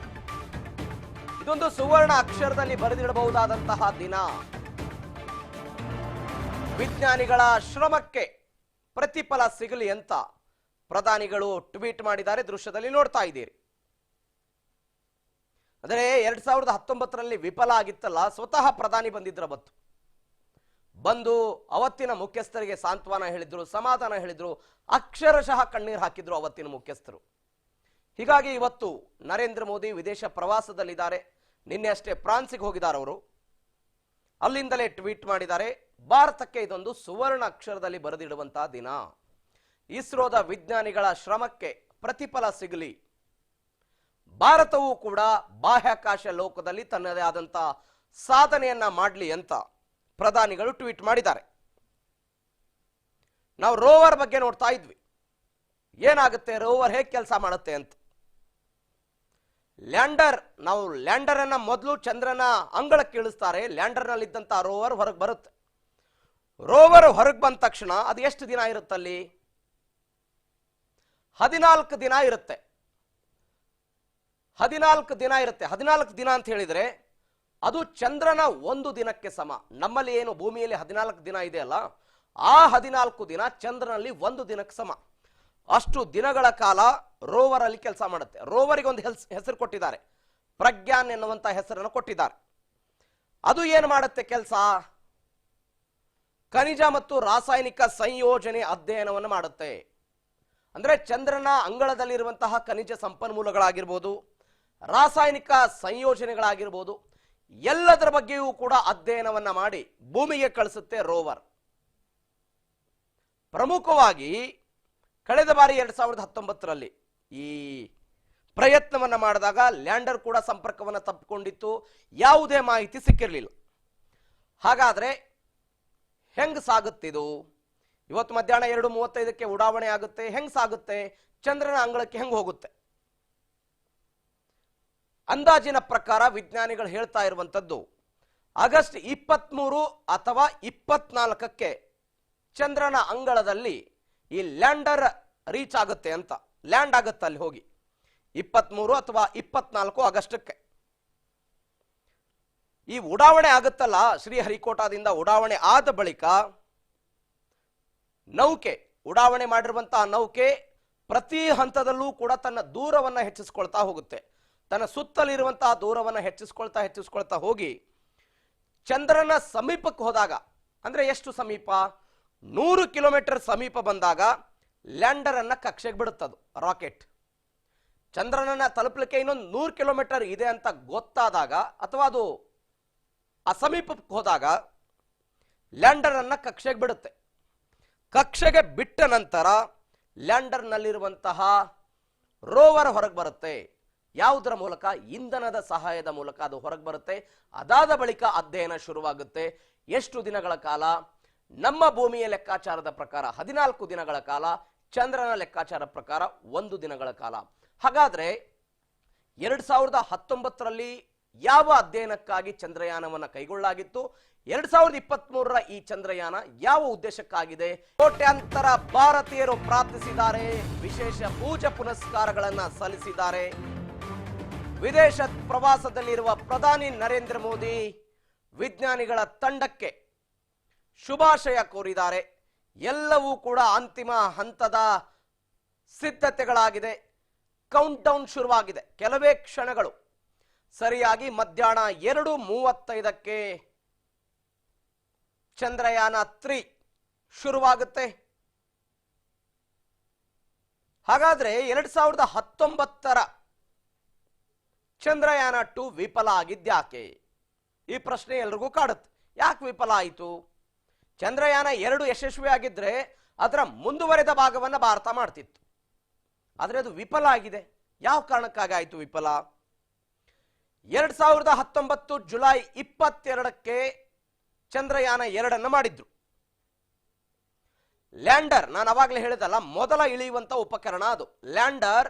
ಇದೊಂದು ಸುವರ್ಣ ಅಕ್ಷರದಲ್ಲಿ ಬರೆದಿಡಬಹುದಾದಂತಹ ದಿನ. ವಿಜ್ಞಾನಿಗಳ ಶ್ರಮಕ್ಕೆ ಪ್ರತಿಫಲ ಸಿಗಲಿ ಅಂತ ಪ್ರಧಾನಿಗಳು ಟ್ವೀಟ್ ಮಾಡಿದ್ದಾರೆ. ದೃಶ್ಯದಲ್ಲಿ ನೋಡ್ತಾ ಇದ್ದೀರಿ. ಅಂದರೆ 2019ರಲ್ಲಿ ವಿಫಲ ಆಗಿತ್ತಲ್ಲ, ಸ್ವತಃ ಪ್ರಧಾನಿ ಬಂದಿದ್ರ ಬಂದು ಅವತ್ತಿನ ಮುಖ್ಯಸ್ಥರಿಗೆ ಸಾಂತ್ವನ ಹೇಳಿದ್ರು, ಸಮಾಧಾನ ಹೇಳಿದ್ರು, ಅಕ್ಷರಶಃ ಕಣ್ಣೀರು ಹಾಕಿದ್ರು ಅವತ್ತಿನ ಮುಖ್ಯಸ್ಥರು. ಹೀಗಾಗಿ ಇವತ್ತು ನರೇಂದ್ರ ಮೋದಿ ವಿದೇಶ ಪ್ರವಾಸದಲ್ಲಿದ್ದಾರೆ. ನಿನ್ನೆ ಅಷ್ಟೇ ಫ್ರಾನ್ಸಿಗೆ ಹೋಗಿದ್ದಾರೆ ಅವರು. ಅಲ್ಲಿಂದಲೇ ಟ್ವೀಟ್ ಮಾಡಿದ್ದಾರೆ, ಭಾರತಕ್ಕೆ ಇದೊಂದು ಸುವರ್ಣ ಅಕ್ಷರದಲ್ಲಿ ಬರೆದಿಡುವಂತಹ ದಿನ. ಇಸ್ರೋದ ವಿಜ್ಞಾನಿಗಳ ಶ್ರಮಕ್ಕೆ ಪ್ರತಿಫಲ ಸಿಗಲಿ, ಭಾರತವೂ ಕೂಡ ಬಾಹ್ಯಾಕಾಶ ಲೋಕದಲ್ಲಿ ತನ್ನದೇ ಆದಂತಹ ಸಾಧನೆಯನ್ನ ಮಾಡಲಿ ಅಂತ ಪ್ರಧಾನಿಗಳು ಟ್ವೀಟ್ ಮಾಡಿದ್ದಾರೆ. ನಾವು ರೋವರ್ ಬಗ್ಗೆ ನೋಡ್ತಾ ಇದ್ವಿ, ಏನಾಗುತ್ತೆ, ರೋವರ್ ಹೇಗೆ ಕೆಲಸ ಮಾಡುತ್ತೆ ಅಂತ. ನಾವು ಲ್ಯಾಂಡರ್ ಅನ್ನ ಮೊದಲು ಚಂದ್ರನ ಅಂಗಳಕ್ಕೆ ಇಳಿಸ್ತಾರೆ. ಲ್ಯಾಂಡರ್ ನಲ್ಲಿ ಇದ್ದಂತಹ ರೋವರ್ ಹೊರಗೆ ಬರುತ್ತೆ. ರೋವರ್ ಹೊರಗೆ ಬಂದ ತಕ್ಷಣ ಅದು ಎಷ್ಟು ದಿನ ಇರುತ್ತಲ್ಲಿ? 14 ದಿನ ಇರುತ್ತೆ. 14 ದಿನ ಇರುತ್ತೆ. 14 ದಿನ ಅಂತ ಹೇಳಿದ್ರೆ ಅದು ಚಂದ್ರನ ಒಂದು ದಿನಕ್ಕೆ ಸಮ. ನಮ್ಮಲ್ಲಿ ಏನು ಭೂಮಿಯಲ್ಲಿ 14 ದಿನ ಇದೆಯಲ್ಲ, ಆ 14 ದಿನ ಚಂದ್ರನಲ್ಲಿ ಒಂದು ದಿನಕ್ಕೆ ಸಮ. ಅಷ್ಟು ದಿನಗಳ ಕಾಲ ರೋವರ್ ಅಲ್ಲಿ ಕೆಲಸ ಮಾಡುತ್ತೆ. ರೋವರಿಗೆ ಒಂದು ಹೆಸರು ಕೊಟ್ಟಿದ್ದಾರೆ, ಪ್ರಜ್ಞಾನ್ ಎನ್ನುವಂತ ಹೆಸರನ್ನು ಕೊಟ್ಟಿದ್ದಾರೆ. ಅದು ಏನು ಮಾಡುತ್ತೆ ಕೆಲಸ? ಖನಿಜ ಮತ್ತು ರಾಸಾಯನಿಕ ಸಂಯೋಜನೆ ಅಧ್ಯಯನವನ್ನು ಮಾಡುತ್ತೆ. ಅಂದ್ರೆ ಚಂದ್ರನ ಅಂಗಳದಲ್ಲಿರುವಂತಹ ಖನಿಜ ಸಂಪನ್ಮೂಲಗಳಾಗಿರ್ಬೋದು, ರಾಸಾಯನಿಕ ಸಂಯೋಜನೆಗಳಾಗಿರ್ಬೋದು, ಎಲ್ಲದರ ಬಗ್ಗೆಯೂ ಕೂಡ ಅಧ್ಯಯನವನ್ನ ಮಾಡಿ ಭೂಮಿಗೆ ಕಳಿಸುತ್ತೆ ರೋವರ್. ಪ್ರಮುಖವಾಗಿ ಕಳೆದ ಬಾರಿ 2019ರಲ್ಲಿ ಈ ಪ್ರಯತ್ನವನ್ನ ಮಾಡಿದಾಗ ಲ್ಯಾಂಡರ್ ಕೂಡ ಸಂಪರ್ಕವನ್ನು ತಪ್ಪಿಕೊಂಡಿತ್ತು, ಯಾವುದೇ ಮಾಹಿತಿ ಸಿಕ್ಕಿರಲಿಲ್ಲ. ಹಾಗಾದ್ರೆ ಹೆಂಗ್ ಸಾಗುತ್ತಿದು? ಇವತ್ತು ಮಧ್ಯಾಹ್ನ 2:35ಕ್ಕೆ ಉಡಾವಣೆ ಆಗುತ್ತೆ. ಹೆಂಗ್ ಸಾಗುತ್ತೆ? ಚಂದ್ರನ ಅಂಗಳಕ್ಕೆ ಹೆಂಗ್ ಹೋಗುತ್ತೆ? ಅಂದಾಜಿನ ಪ್ರಕಾರ ವಿಜ್ಞಾನಿಗಳು ಹೇಳ್ತಾ ಇರುವಂತದ್ದು ಆಗಸ್ಟ್ 23 ಅಥವಾ 24ಕ್ಕೆ ಚಂದ್ರನ ಅಂಗಳದಲ್ಲಿ ಈ ಲ್ಯಾಂಡರ್ ರೀಚ್ ಆಗುತ್ತೆ ಅಂತ, ಲ್ಯಾಂಡ್ ಆಗುತ್ತೆ ಅಲ್ಲಿ ಹೋಗಿ 23 ಅಥವಾ 24 ಆಗಸ್ಟ್ಕ್ಕೆ. ಈ ಉಡಾವಣೆ ಆಗುತ್ತಲ್ಲ, ಶ್ರೀಹರಿಕೋಟಾದಿಂದ ಉಡಾವಣೆ ಆದ ಬಳಿಕ ನೌಕೆ ಉಡಾವಣೆ ಮಾಡಿರುವಂತಹ ನೌಕೆ ಪ್ರತಿ ಹಂತದಲ್ಲೂ ಕೂಡ ತನ್ನ ದೂರವನ್ನು ಹೆಚ್ಚಿಸ್ಕೊಳ್ತಾ ಹೋಗುತ್ತೆ. ತನ್ನ ಸುತ್ತಲಿರುವಂತಹ ದೂರವನ್ನು ಹೆಚ್ಚಿಸ್ಕೊಳ್ತಾ ಹೋಗಿ ಚಂದ್ರನ ಸಮೀಪಕ್ಕೆ ಹೋದಾಗ, ಅಂದ್ರೆ ಎಷ್ಟು ಸಮೀಪ, 100 ಕಿಲೋಮೀಟರ್ ಸಮೀಪ ಬಂದಾಗ ಲ್ಯಾಂಡರ್ ಅನ್ನ ಕಕ್ಷೆಗೆ ಬಿಡುತ್ತದು ರಾಕೆಟ್. ಚಂದ್ರನನ್ನ ತಲುಪಲಿಕ್ಕೆ ಇನ್ನೊಂದು 100 ಕಿಲೋಮೀಟರ್ ಇದೆ ಅಂತ ಗೊತ್ತಾದಾಗ ಅಥವಾ ಅದು ಆ ಸಮೀಪಕ್ಕೆ ಹೋದಾಗ ಲ್ಯಾಂಡರ್ ಅನ್ನ ಕಕ್ಷೆಗೆ ಬಿಡುತ್ತೆ. ಕಕ್ಷೆಗೆ ಬಿಟ್ಟ ನಂತರ ಲ್ಯಾಂಡರ್ ನಲ್ಲಿರುವಂತಹ ರೋವರ್ ಹೊರಗೆ ಬರುತ್ತೆ. ಯಾವುದರ ಮೂಲಕ? ಇಂಧನದ ಸಹಾಯದ ಮೂಲಕ ಅದು ಹೊರಗೆ ಬರುತ್ತೆ. ಅದಾದ ಬಳಿಕ ಅಧ್ಯಯನ ಶುರುವಾಗುತ್ತೆ. ಎಷ್ಟು ದಿನಗಳ ಕಾಲ? ನಮ್ಮ ಭೂಮಿಯ ಲೆಕ್ಕಾಚಾರದ ಪ್ರಕಾರ 14 ದಿನಗಳ ಕಾಲ, ಚಂದ್ರನ ಲೆಕ್ಕಾಚಾರ ಪ್ರಕಾರ 1 ದಿನಗಳ ಕಾಲ. ಹಾಗಾದ್ರೆ 2019ರಲ್ಲಿ ಯಾವ ಅಧ್ಯಯನಕ್ಕಾಗಿ ಚಂದ್ರಯಾನವನ್ನು ಕೈಗೊಳ್ಳಲಾಗಿತ್ತು? 2023ರ ಈ ಚಂದ್ರಯಾನ ಯಾವ ಉದ್ದೇಶಕ್ಕಾಗಿದೆ? ಕೋಟ್ಯಾಂತರ ಭಾರತೀಯರು ಪ್ರಾರ್ಥಿಸಿದ್ದಾರೆ, ವಿಶೇಷ ಪೂಜೆ ಪುನಸ್ಕಾರಗಳನ್ನು ಸಲ್ಲಿಸಿದ್ದಾರೆ. ವಿದೇಶ ಪ್ರವಾಸದಲ್ಲಿರುವ ಪ್ರಧಾನಿ ನರೇಂದ್ರ ಮೋದಿ ವಿಜ್ಞಾನಿಗಳ ತಂಡಕ್ಕೆ ಶುಭಾಶಯ ಕೋರಿದ್ದಾರೆ. ಎಲ್ಲವೂ ಕೂಡ ಅಂತಿಮ ಹಂತದ ಸಿದ್ಧತೆಗಳಾಗಿದೆ. ಕೌಂಟ್ ಡೌನ್ ಶುರುವಾಗಿದೆ. ಕೆಲವೇ ಕ್ಷಣಗಳು, ಸರಿಯಾಗಿ ಮಧ್ಯಾಹ್ನ 2:35ಕ್ಕೆ ಚಂದ್ರಯಾನ-3 ಶುರುವಾಗುತ್ತೆ. ಹಾಗಾದ್ರೆ 2019ರ ಚಂದ್ರಯಾನ-2 ವಿಫಲ ಆಗಿದ್ಯಾಕೆ? ಈ ಪ್ರಶ್ನೆ ಎಲ್ರಿಗೂ ಕಾಡುತ್ತೆ. ಯಾಕೆ ವಿಫಲ ಆಯಿತು? ಚಂದ್ರಯಾನ-2 ಯಶಸ್ವಿ ಆಗಿದ್ರೆ ಅದರ ಮುಂದುವರೆದ ಭಾಗವನ್ನು ಭಾರತ ಮಾಡ್ತಿತ್ತು. ಆದರೆ ಅದು ವಿಫಲ ಆಗಿದೆ. ಯಾವ ಕಾರಣಕ್ಕಾಗಿ ಆಯಿತು ವಿಫಲ? 2019 ಜುಲೈ 22ಕ್ಕೆ ಚಂದ್ರಯಾನ-2 ಮಾಡಿದ್ರು. ಲ್ಯಾಂಡರ್, ನಾನು ಅವಾಗಲೇ ಹೇಳಿದಲ್ಲ, ಮೊದಲ ಇಳಿಯುವಂತ ಉಪಕರಣ ಅದು. ಲ್ಯಾಂಡರ್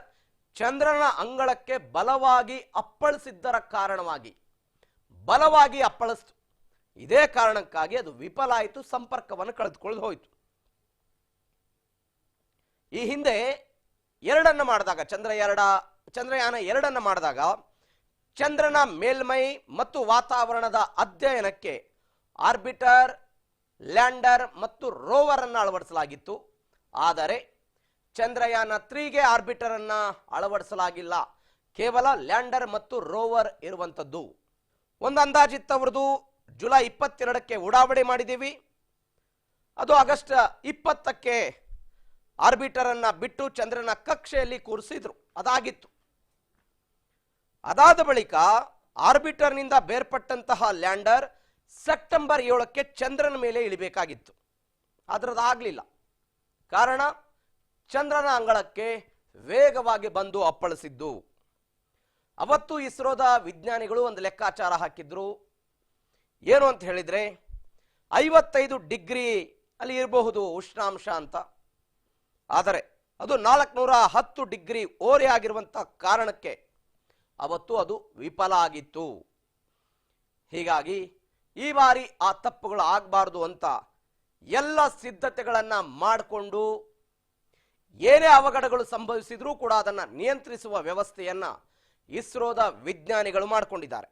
ಚಂದ್ರನ ಅಂಗಳಕ್ಕೆ ಬಲವಾಗಿ ಅಪ್ಪಳಿಸಿದ್ದರ ಕಾರಣವಾಗಿ ಬಲವಾಗಿ ಅಪ್ಪಳಿಸ್ತು. ಇದೇ ಕಾರಣಕ್ಕಾಗಿ ಅದು ವಿಫಲ ಆಯಿತು, ಸಂಪರ್ಕವನ್ನು ಕಳೆದುಕೊಳ್ಳಲು ಹೋಯಿತು. ಈ ಹಿಂದೆ 2 ಮಾಡಿದಾಗ, ಚಂದ್ರಯಾನ-2 ಮಾಡಿದಾಗ ಚಂದ್ರನ ಮೇಲ್ಮೈ ಮತ್ತು ವಾತಾವರಣದ ಅಧ್ಯಯನಕ್ಕೆ ಆರ್ಬಿಟರ್, ಲ್ಯಾಂಡರ್ ಮತ್ತು ರೋವರ್ ಅನ್ನು ಅಳವಡಿಸಲಾಗಿತ್ತು. ಆದರೆ ಚಂದ್ರಯಾನ-3ಗೆ ಆರ್ಬಿಟರ್ ಅನ್ನ ಅಳವಡಿಸಲಾಗಿಲ್ಲ. ಕೇವಲ ಲ್ಯಾಂಡರ್ ಮತ್ತು ರೋವರ್ ಇರುವಂತದ್ದು. ಒಂದು ಅಂದಾಜಿತ್ತವರದು ಜುಲೈ 22ಕ್ಕೆ ಉಡಾವಣೆ ಮಾಡಿದ್ದೀವಿ, ಅದು ಆಗಸ್ಟ್ 20ಕ್ಕೆ ಆರ್ಬಿಟರ್ ಅನ್ನ ಬಿಟ್ಟು ಚಂದ್ರನ ಕಕ್ಷೆಯಲ್ಲಿ ಕೂರಿಸಿದ್ರು. ಅದಾಗಿತ್ತು. ಅದಾದ ಬಳಿಕ ಆರ್ಬಿಟರ್ನಿಂದ ಬೇರ್ಪಟ್ಟಂತಹ ಲ್ಯಾಂಡರ್ ಸೆಪ್ಟೆಂಬರ್ 7ಕ್ಕೆ ಚಂದ್ರನ ಮೇಲೆ ಇಳಿಬೇಕಾಗಿತ್ತು. ಅದರದಾಗಲಿಲ್ಲ. ಕಾರಣ, ಚಂದ್ರನ ಅಂಗಳಕ್ಕೆ ವೇಗವಾಗಿ ಬಂದು ಅಪ್ಪಳಿಸಿದ್ದು. ಅವತ್ತು ಇಸ್ರೋದ ವಿಜ್ಞಾನಿಗಳು ಒಂದು ಲೆಕ್ಕಾಚಾರ ಹಾಕಿದ್ರು. ಏನು ಅಂತ ಹೇಳಿದ್ರೆ 55 ಡಿಗ್ರಿ ಅಲ್ಲಿ ಇರಬಹುದು ಉಷ್ಣಾಂಶ ಅಂತ. ಆದರೆ ಅದು 410 ಡಿಗ್ರಿ ಓರೆ ಆಗಿರುವಂತಹ ಕಾರಣಕ್ಕೆ ಅವತ್ತು ಅದು ವಿಫಲ ಆಗಿತ್ತು. ಹೀಗಾಗಿ ಈ ಬಾರಿ ಆ ತಪ್ಪುಗಳು ಆಗಬಾರದು ಅಂತ ಎಲ್ಲ ಸಿದ್ಧತೆಗಳನ್ನ ಮಾಡಿಕೊಂಡು ಏನೇ ಅವಘಡಗಳು ಸಂಭವಿಸಿದ್ರೂ ಕೂಡ ಅದನ್ನು ನಿಯಂತ್ರಿಸುವ ವ್ಯವಸ್ಥೆಯನ್ನ ಇಸ್ರೋದ ವಿಜ್ಞಾನಿಗಳು ಮಾಡಿಕೊಂಡಿದ್ದಾರೆ.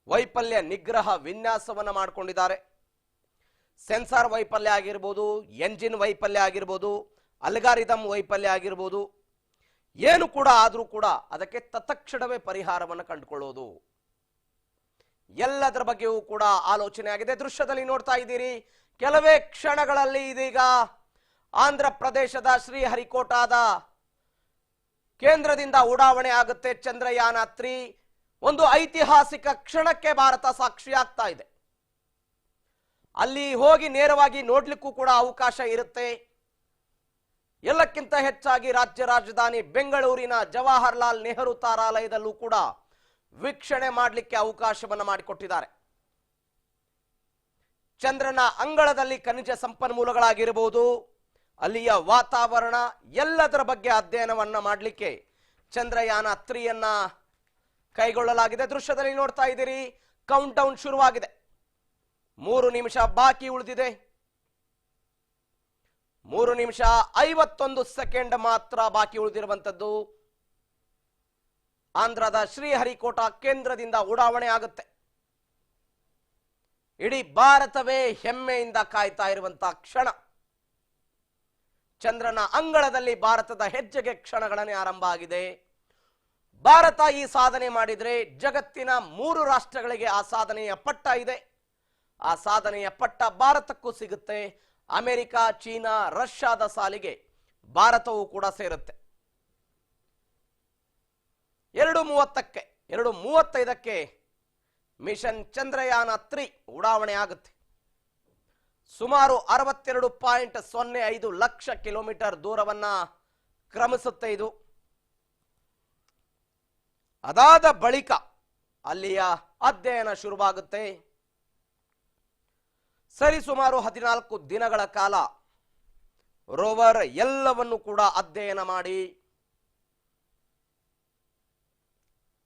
ವೈಫಲ್ಯ ನಿಗ್ರಹ ವಿನ್ಯಾಸವನ್ನು ಮಾಡಿಕೊಂಡಿದ್ದಾರೆ. ಸೆನ್ಸಾರ್ ವೈಫಲ್ಯ ಆಗಿರ್ಬೋದು, ಎಂಜಿನ್ ವೈಫಲ್ಯ ಆಗಿರ್ಬೋದು, ಅಲ್ಗಾರಿದಮ್ ವೈಫಲ್ಯ ಆಗಿರ್ಬೋದು, ಏನು ಕೂಡ ಆದರೂ ಕೂಡ ಅದಕ್ಕೆ ತತ್ಕ್ಷಣವೇ ಪರಿಹಾರವನ್ನು ಕಂಡುಕೊಳ್ಳೋದು, ಎಲ್ಲದರ ಬಗ್ಗೆಯೂ ಕೂಡ ಆಲೋಚನೆ ಆಗಿದೆ. ದೃಶ್ಯದಲ್ಲಿ ನೋಡ್ತಾ ಇದ್ದೀರಿ, ಕೆಲವೇ ಕ್ಷಣಗಳಲ್ಲಿ ಇದೀಗ ಆಂಧ್ರ ಪ್ರದೇಶದ ಶ್ರೀಹರಿಕೋಟಾದ ಕೇಂದ್ರದಿಂದ ಉಡಾವಣೆ ಆಗುತ್ತೆ ಚಂದ್ರಯಾನ-3. ಒಂದು ಐತಿಹಾಸಿಕ ಕ್ಷಣಕ್ಕೆ ಭಾರತ ಸಾಕ್ಷಿಯಾಗ್ತಾ ಇದೆ. ಅಲ್ಲಿ ಹೋಗಿ ನೇರವಾಗಿ ನೋಡ್ಲಿಕ್ಕೂ ಕೂಡ ಅವಕಾಶ ಇರುತ್ತೆ. ಎಲ್ಲಕ್ಕಿಂತ ಹೆಚ್ಚಾಗಿ ರಾಜ್ಯ ರಾಜಧಾನಿ ಬೆಂಗಳೂರಿನ ಜವಾಹರ್ಲಾಲ್ ನೆಹರು ತಾರಾಲಯದಲ್ಲೂ ಕೂಡ ವೀಕ್ಷಣೆ ಮಾಡಲಿಕ್ಕೆ ಅವಕಾಶವನ್ನು ಮಾಡಿಕೊಟ್ಟಿದ್ದಾರೆ. ಚಂದ್ರನ ಅಂಗಳದಲ್ಲಿ ಖನಿಜ ಸಂಪನ್ಮೂಲಗಳಾಗಿರಬಹುದು, ಅಲ್ಲಿಯ ವಾತಾವರಣ, ಎಲ್ಲದರ ಬಗ್ಗೆ ಅಧ್ಯಯನವನ್ನ ಮಾಡಲಿಕ್ಕೆ ಚಂದ್ರಯಾನ-3 ಅನ್ನ ಕೈಗೊಳ್ಳಲಾಗಿದೆ. ದೃಶ್ಯದಲ್ಲಿ ನೋಡ್ತಾ ಇದ್ದೀರಿ, ಕೌಂಟ್ ಡೌನ್ ಶುರುವಾಗಿದೆ. 3 ನಿಮಿಷ ಬಾಕಿ ಉಳಿದಿದೆ. 3 ನಿಮಿಷ 51 ಸೆಕೆಂಡ್ ಮಾತ್ರ ಬಾಕಿ ಉಳಿದಿರುವಂತದ್ದು. ಆಂಧ್ರದ ಶ್ರೀಹರಿಕೋಟಾ ಕೇಂದ್ರದಿಂದ ಉಡಾವಣೆ ಆಗುತ್ತೆ. ಇಡೀ ಭಾರತವೇ ಹೆಮ್ಮೆಯಿಂದ ಕಾಯ್ತಾ ಇರುವಂತಹ ಕ್ಷಣ. ಚಂದ್ರನ ಅಂಗಳದಲ್ಲಿ ಭಾರತದ ಹೆಜ್ಜೆಗೆ ಕ್ಷಣಗಳನ್ನೇ ಆರಂಭ ಆಗಿದೆ. ಭಾರತ ಈ ಸಾಧನೆ ಮಾಡಿದ್ರೆ ಜಗತ್ತಿನ 3 ರಾಷ್ಟ್ರಗಳಿಗೆ ಆ ಸಾಧನೆಯ ಪಟ್ಟ ಇದೆ. ಆ ಸಾಧನೆಯ ಪಟ್ಟ ಭಾರತಕ್ಕೂ ಸಿಗುತ್ತೆ. ಅಮೆರಿಕ, ಚೀನಾ, ರಷ್ಯಾದ ಸಾಲಿಗೆ ಭಾರತವೂ ಕೂಡ ಸೇರುತ್ತೆ. 2:30ಕ್ಕೆ 2:35ಕ್ಕೆ ಮಿಷನ್ ಚಂದ್ರಯಾನ-3 ಉಡಾವಣೆ ಆಗುತ್ತೆ. ಸುಮಾರು 62.05 ಲಕ್ಷ ಕಿಲೋಮೀಟರ್ ದೂರವನ್ನ ಕ್ರಮಿಸುತ್ತೆ ಇದು. ಅದಾದ ಬಳಿಕ ಅಲ್ಲಿಯ ಅಧ್ಯಯನ ಶುರುವಾಗುತ್ತೆ. ಸರಿಸುಮಾರು 14 ದಿನಗಳ ಕಾಲ ರೋವರ್ ಎಲ್ಲವನ್ನು ಕೂಡ ಅಧ್ಯಯನ ಮಾಡಿ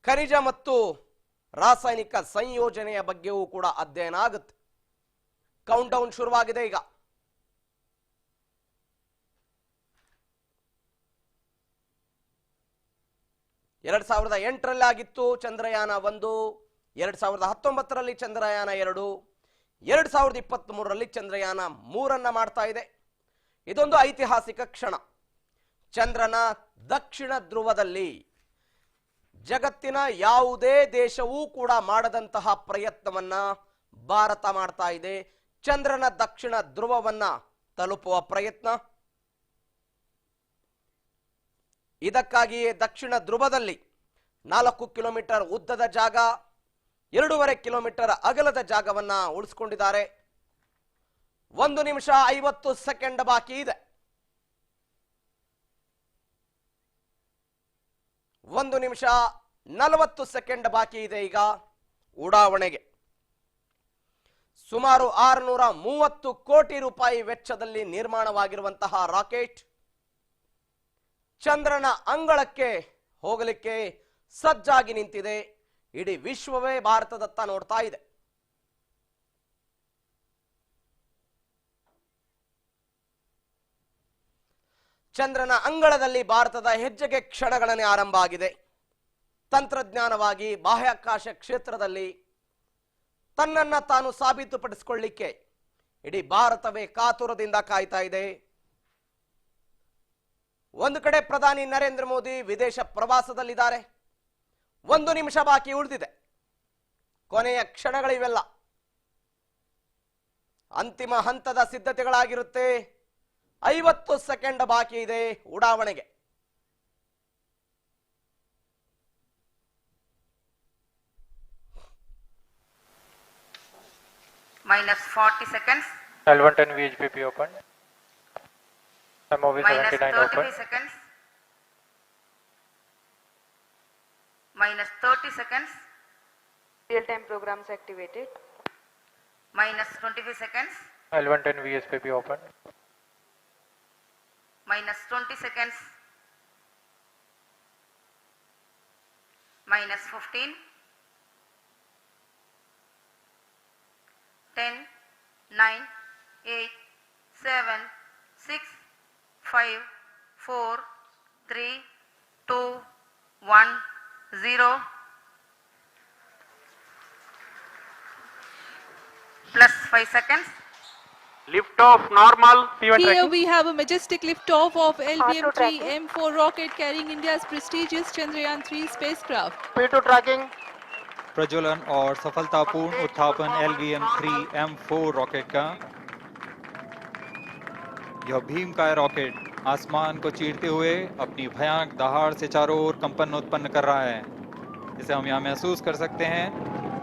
ಖನಿಜ ಮತ್ತು ರಾಸಾಯನಿಕ ಸಂಯೋಜನೆಯ ಬಗ್ಗೆಯೂ ಕೂಡ ಅಧ್ಯಯನ ಆಗುತ್ತೆ. ಕೌಂಟ್ ಡೌನ್ ಶುರುವಾಗಿದೆ ಈಗ. ಎರಡ್ 2008ರಲ್ಲಿ ಆಗಿತ್ತು ಚಂದ್ರಯಾನ-1, 2019ರಲ್ಲಿ ಚಂದ್ರಯಾನ-2, 2023ರಲ್ಲಿ ಚಂದ್ರಯಾನ-3 ಮಾಡ್ತಾ ಇದೆ. ಇದೊಂದು ಐತಿಹಾಸಿಕ ಕ್ಷಣ. ಚಂದ್ರನ ದಕ್ಷಿಣ ಧ್ರುವದಲ್ಲಿ ಜಗತ್ತಿನ ಯಾವುದೇ ದೇಶವೂ ಕೂಡ ಮಾಡದಂತಹ ಪ್ರಯತ್ನವನ್ನ ಭಾರತ ಮಾಡ್ತಾ ಇದೆ. ಚಂದ್ರನ ದಕ್ಷಿಣ ಧ್ರುವವನ್ನ ತಲುಪುವ ಪ್ರಯತ್ನ. ಇದಕ್ಕಾಗಿಯೇ ದಕ್ಷಿಣ ಧ್ರುವದಲ್ಲಿ 4 ಕಿಲೋಮೀಟರ್ ಉದ್ದದ ಜಾಗ, 2.5 ಕಿಲೋಮೀಟರ್ ಅಗಲದ ಜಾಗವನ್ನ ಉಳಿಸಿಕೊಂಡಿದ್ದಾರೆ. 1 ನಿಮಿಷ 50 ಸೆಕೆಂಡ್ ಬಾಕಿ ಇದೆ. 1 ನಿಮಿಷ 40 ಸೆಕೆಂಡ್ ಬಾಕಿ ಇದೆ ಈಗ ಉಡಾವಣೆಗೆ. ಸುಮಾರು 630 ಕೋಟಿ ರೂಪಾಯಿ ವೆಚ್ಚದಲ್ಲಿ ನಿರ್ಮಾಣವಾಗಿರುವಂತಹ ರಾಕೆಟ್ ಚಂದ್ರನ ಅಂಗಳಕ್ಕೆ ಹೋಗಲಿಕ್ಕೆ ಸಜ್ಜಾಗಿ ನಿಂತಿದೆ. ಇಡೀ ವಿಶ್ವವೇ ಭಾರತದತ್ತ ನೋಡ್ತಾ ಇದೆ. ಚಂದ್ರನ ಅಂಗಳದಲ್ಲಿ ಭಾರತದ ಹೆಜ್ಜೆಗೆ ಕ್ಷಣಗಳನ್ನೇ ಆರಂಭ ಆಗಿದೆ. ತಂತ್ರಜ್ಞಾನವಾಗಿ ಬಾಹ್ಯಾಕಾಶ ಕ್ಷೇತ್ರದಲ್ಲಿ ತನ್ನನ್ನ ತಾನು ಸಾಬೀತುಪಡಿಸಿಕೊಳ್ಳಿಕ್ಕೆ ಇಡೀ ಭಾರತವೇ ಕಾತುರದಿಂದ ಕಾಯ್ತಾ ಇದೆ. ಒಂದು ಕಡೆ ಪ್ರಧಾನಿ ನರೇಂದ್ರ ಮೋದಿ ವಿದೇಶ ಪ್ರವಾಸದಲ್ಲಿದ್ದಾರೆ. 1 ನಿಮಿಷ ಬಾಕಿ ಉಳಿದಿದೆ. ಕೊನೆಯ ಕ್ಷಣಗಳಿವೆಲ್ಲ. ಅಂತಿಮ ಹಂತದ ಸಿದ್ಧತೆಗಳಾಗಿರುತ್ತೆ. 50 ಸೆಕೆಂಡ್ ಬಾಕಿ ಇದೆ ಉಡಾವಣೆಗೆ. minus 40 seconds. L110 VHPP open. MOV minus 79 30 open. seconds. Minus 30 seconds. Real-time programs activated. Minus 25 seconds. L110 VSPP open. Minus 20 seconds. Minus 15. 10, 9, 8, 7, 6, 5, 4, 3, 2, 1, 0. Plus 5 seconds. Lift off normal. P1 Here tracking. we have a majestic liftoff of Auto tracking. LVM-3 M4 rocket carrying India's prestigious Chandrayaan-3 spacecraft. P2 tracking. प्रज्वलन और सफलतापूर्ण उत्थापन LVM-3 M4 rocket का। यह भीमकाय rocket आसमान को चीरते हुए अपनी भयानक दहाड़ से चारों ओर कंपन उत्पन्न कर रहा है। इसे हम यहाँ महसूस कर सकते हैं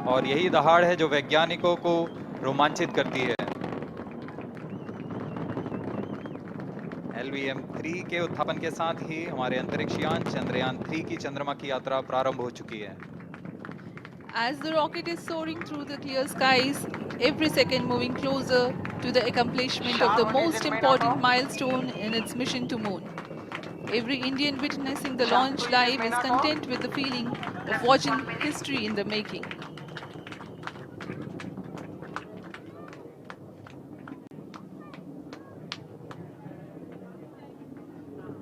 और यही दहाड़ है जो वैज्ञानिकों को रोमांचित करती है। LVM-3 के उत्थापन के साथ ही हमारे अंतरिक्ष यान चंद्रयान-3 की चंद्रमा की यात्रा प्रारंभ हो चुकी है। As the rocket is soaring through the clear skies, every second moving closer to the accomplishment of the most important milestone in its mission to moon. Every Indian witnessing the launch live is content with the feeling of watching history in the making.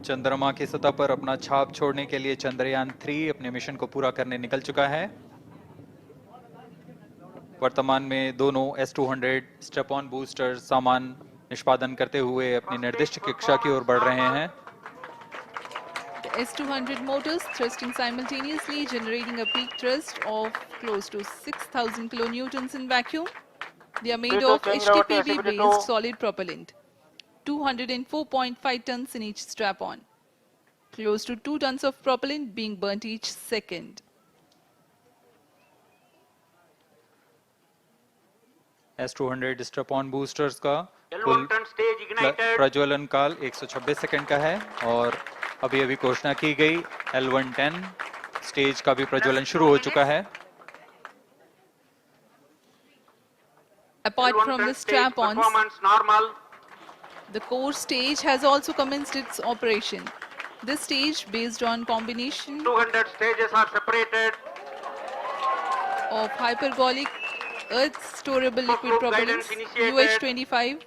चंद्रमा की सतह पर अपना छाप छोड़ने के लिए चंद्रयान 3 अपने मिशन को पूरा करने निकल चुका है। वर्तमान में दोनों S-200 स्टेप ऑन बूस्टर सामान निष्पादन करते हुए अपनी निर्दिष्ट कक्षा की ओर बढ़ रहे हैं। The S-200 motors thrusting simultaneously, generating a peak thrust of close to 6,000 kilonewtons in vacuum. They are made of HTPB-based solid propellant, 204.5 tons in each strap-on. Close to 2 tons of propellant being burnt each second. S-200 strap-on boosters का कुल प्रज्वलन काल 126 second का है और अभी घोषणा की गई L110 स्टेज का भी प्रज्वलन शुरू हो चुका है। Apart from the strap-ons, the core stage has also commenced its operation. This stage, based on combination 200 stages are separated. of hyperbolic earth storable liquid propellants UH-25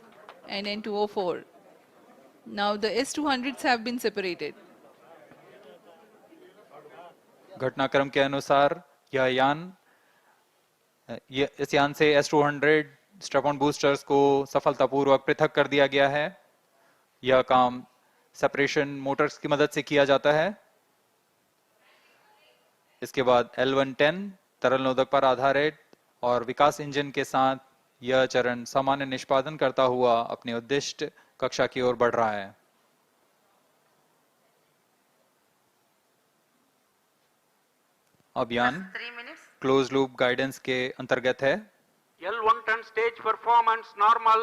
and N2O4. Now the S-200s have been separated. घटनाक्रम के अनुसार इस यान से S-200 strap-on boosters को सफलतापूर्वक पृथक कर दिया गया है। यह काम सेपरेशन मोटर्स की मदद से किया जाता है। इसके बाद L110 तरल नोदक पर आधारित और विकास इंजन के साथ यह चरण सामान्य निष्पादन करता हुआ अपनी उद्दिष्ट कक्षा की ओर बढ़ रहा है। अभियान क्लोज लूप गाइडेंस के अंतर्गत है। L110 stage performance normal.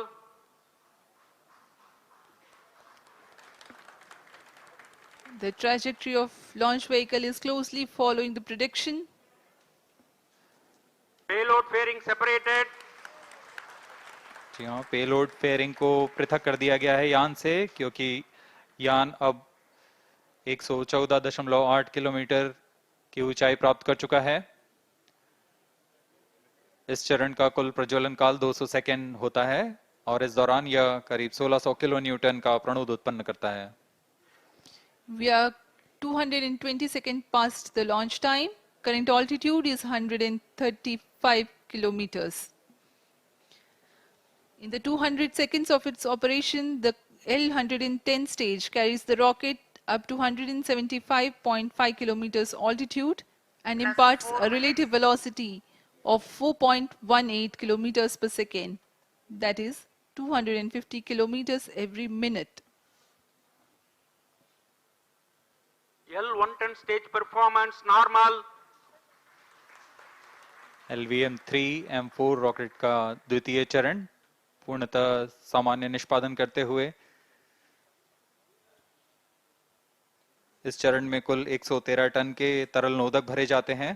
The trajectory of launch vehicle is closely following the prediction. Payload fairing separated. जी हाँ, पेलोड फेयरिंग को पृथक कर दिया गया है यान से, क्योंकि यान अब 114.8 किलोमीटर की ऊंचाई प्राप्त कर चुका है। इस चरण का कुल प्रज्वलन काल 200 सेकेंड होता है और इस दौरान यह करीब 1600 किलो न्यूटन का प्रणुद उत्पन्न करता है। We are 220 seconds past the launch time. Current altitude is 135 kilometers. In the 200 seconds of its operation, the L110 stage carries the rocket up to 175.5 kilometers altitude and imparts a relative velocity of 4.18 kilometers per second. That is 250 kilometers every minute. L110 stage performance normal. LVM-3 M4 rocket का द्वितीय चरण पूर्णतः सामान्य निष्पादन करते हुए इस चरण में कुल 113 टन के तरल नोदक भरे जाते हैं।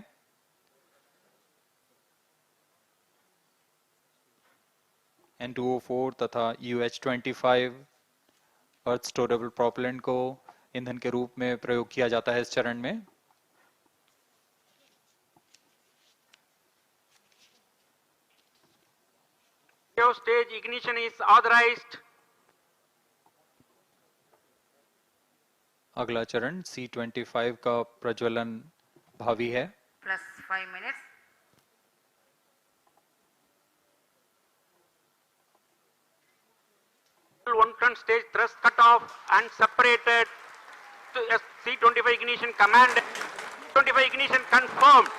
N2O4 तथा UH-25 अर्थ स्टोरेबल प्रोपेलेंट को ईंधन के रूप में प्रयोग किया जाता है इस चरण में। Stage ignition is authorized. अगला चरण C-25 का प्रज्वलन भावी है। Plus 5 minutes. L110 stage thrust cut off and separated. To C-25 ignition command. 25 ignition confirmed.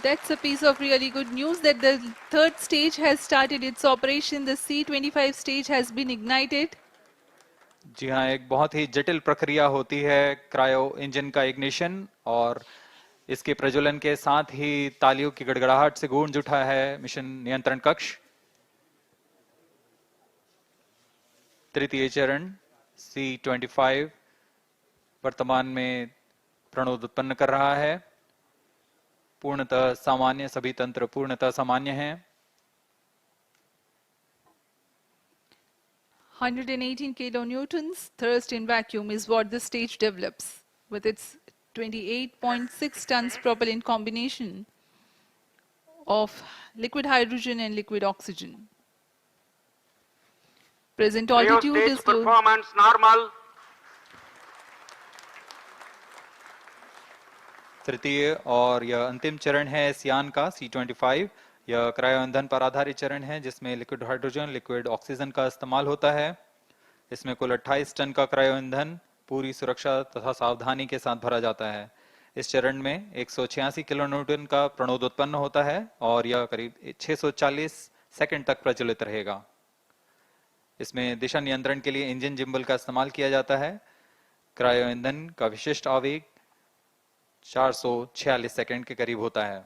That's a piece of really good news that the third stage has started its operation. The C-25 stage has been ignited. जी हाँ, एक बहुत ही जटिल प्रक्रिया होती है cryo engine का ignition और इसके प्रज्वलन के साथ ही तालियों की गड़गड़ाहट से गूंज उठा है मिशन नियंत्रण कक्ष। तृतीय चरण C-25 वर्तमान में प्रणोद उत्पन्न कर रहा है। पूर्णतः सामान्य, सभी तंत्र पूर्णतः सामान्य हैं। 118 kilonewtons thrust in vacuum is what the stage develops with its 28.6 tons propellant combination of liquid hydrogen and liquid oxygen. Present altitude Stage is low. performance normal. तृतीय और यह अंतिम चरण है इस यान का C-25। यह क्रायो ईंधन पर आधारित चरण है जिसमें लिक्विड हाइड्रोजन लिक्विड ऑक्सीजन का इस्तेमाल होता है। इसमें कुल 28 टन का क्रायो ईंधन पूरी सुरक्षा तथा सावधानी के साथ भरा जाता है। इस चरण में 186 किलोन्यूटन का प्रणोद उत्पन्न होता है और यह करीब 640 सेकंड तक प्रज्वलित रहेगा। इसमें दिशा नियंत्रण के लिए इंजन जिम्बल का इस्तेमाल किया जाता है। क्रायो ईंधन का विशिष्ट आवेग 446 सेकंड के करीब होता है।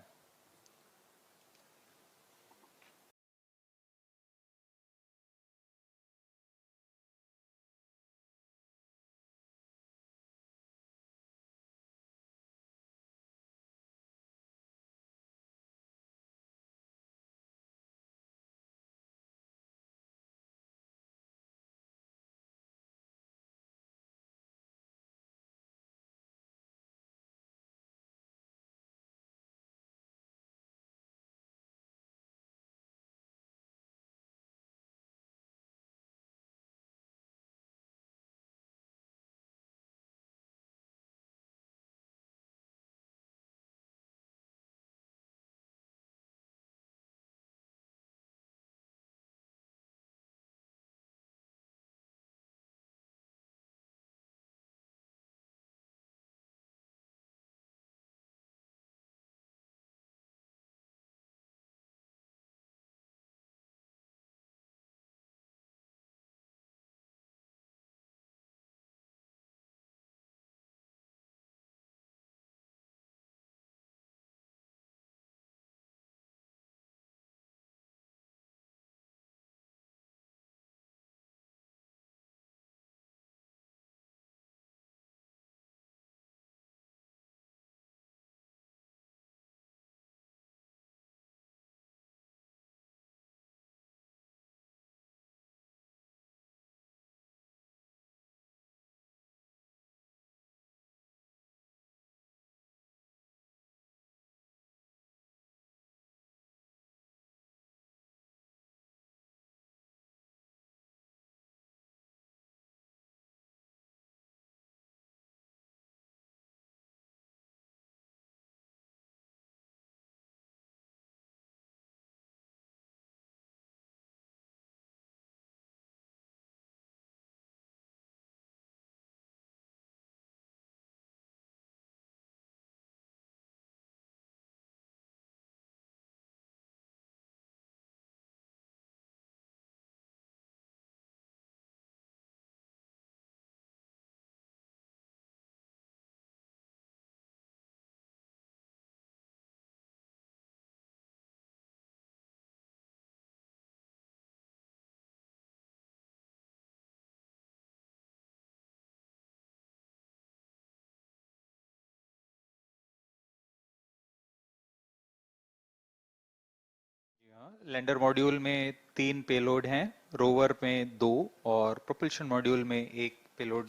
लैंडर मॉड्यूल में 3 पेलोड हैं, रोवर में 2 और प्रोपल्शन मॉड्यूल में 1 पेलोड।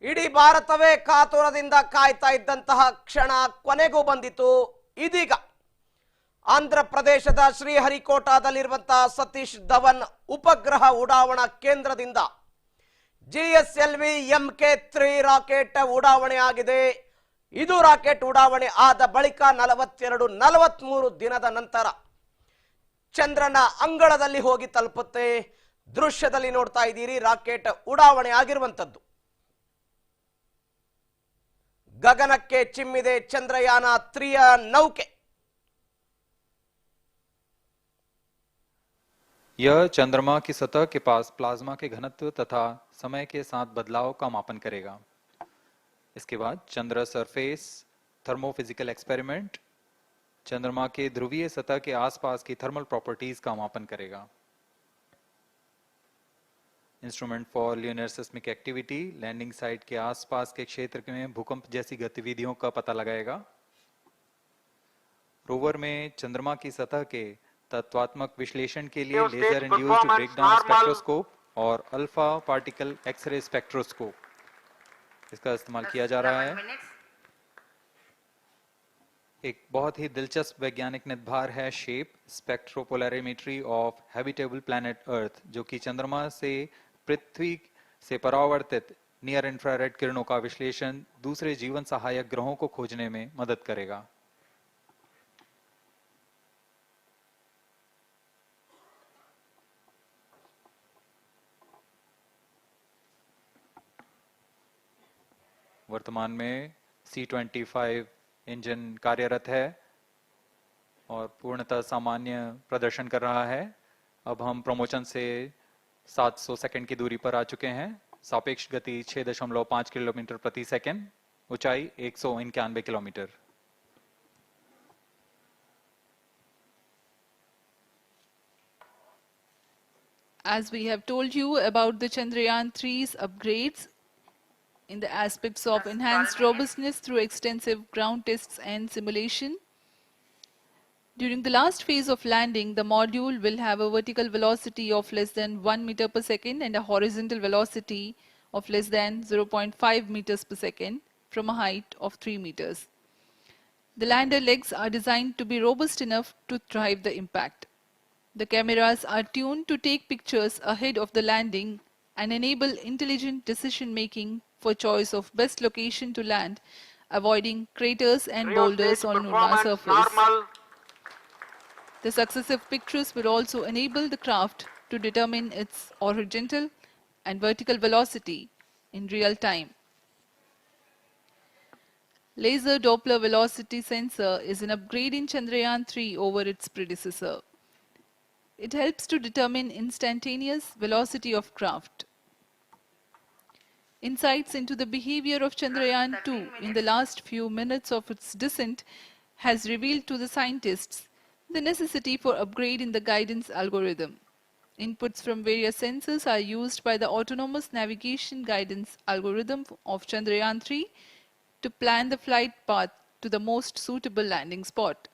ಇಡೀ ಭಾರತವೇ ಕಾತುರದಿಂದ ಕಾಯ್ತಾ ಇದ್ದಂತಹ ಕ್ಷಣ ಕೊನೆಗೂ ಬಂದಿತು. ಇದೀಗ ಆಂಧ್ರ ಪ್ರದೇಶದ ಶ್ರೀಹರಿಕೋಟಾದಲ್ಲಿರುವಂತಹ ಸತೀಶ್ ಧವನ್ ಉಪಗ್ರಹ ಉಡಾವಣಾ ಕೇಂದ್ರದಿಂದ GSLV MK3 ರಾಕೆಟ್ ಉಡಾವಣೆ ಆಗಿದೆ. ಇದು ರಾಕೆಟ್ ಉಡಾವಣೆ ಆದ ಬಳಿಕ 42-43 ದಿನದ ನಂತರ ಚಂದ್ರನ ಅಂಗಳದಲ್ಲಿ ಹೋಗಿ ತಲುಪುತ್ತೆ. ದೃಶ್ಯದಲ್ಲಿ ನೋಡ್ತಾ ಇದ್ದೀರಿ ರಾಕೆಟ್ ಉಡಾವಣೆ ಆಗಿರುವಂತದ್ದು. ಗಗನಕ್ಕೆ ಚಿಮ್ಮಿದೆ ಚಂದ್ರಯಾನ-3 ನೌಕೆ. यह चंद्रमा की सतह के पास प्लाज्मा के घनत्व तथा समय के साथ बदलाव का मापन करेगा। इसके बाद चंद्र सरफेस थर्मोफिजिकल एक्सपेरिमेंट चंद्रमा के ध्रुवीय सतह के आसपास की थर्मल प्रॉपर्टीज का मापन करेगा। Instrument for lunar seismic activity landing site के आसपास के क्षेत्र में भूकंप जैसी गतिविधियों का पता लगाएगा। रोवर में चंद्रमा की सतह के तत्वात्मक विश्लेषण के लिए लेजर इंड्यूस्ड ब्रेकडाउन स्पेक्ट्रोस्कोप और अल्फा पार्टिकल एक्सरे स्पेक्ट्रोस्कोप इसका इस्तेमाल plus किया जा रहा 11 है। minutes. एक बहुत ही दिलचस्प वैज्ञानिक निर्धार है shape स्पेक्ट्रोपोलैरिमेट्री of habitable planet earth, जो कि चंद्रमा से पृथ्वी से परावर्तित नियर इंफ्रारेड किरणों का विश्लेषण दूसरे जीवन सहायक ग्रहों को खोजने में मदद करेगा। वर्तमान में C-25 इंजन कार्यरत है और पूर्णतः सामान्य प्रदर्शन कर रहा है। अब हम प्रमोशन से 700 सेकंड की दूरी पर आ चुके हैं। सापेक्ष गति 6.5 किलोमीटर प्रति सेकंड, ऊंचाई 191 kilometre. As we have told you about the Chandrayaan-3's upgrades in the aspects of Plus enhanced 12 minutes. robustness through extensive ground tests and simulation, during the last phase of landing, the module will have a vertical velocity of less than 1 meter per second and a horizontal velocity of less than 0.5 meters per second from a height of 3 meters. The lander legs are designed to be robust enough to thrive the impact. The cameras are tuned to take pictures ahead of the landing and enable intelligent decision making for choice of best location to land, avoiding craters and boulders Cryostage on lunar performance surface. normal. The successive pictures will also enable the craft to determine its horizontal and vertical velocity in real time. Laser Doppler velocity sensor is an upgrade in Chandrayaan-3 over its predecessor. It helps to determine instantaneous velocity of craft. Insights into the behavior of Chandrayaan-2 in the last few minutes of its descent has revealed to the scientists the necessity for upgrade in the guidance algorithm. Inputs from various sensors are used by the autonomous navigation guidance algorithm of Chandrayaan-3 to plan the flight path to the most suitable landing spot.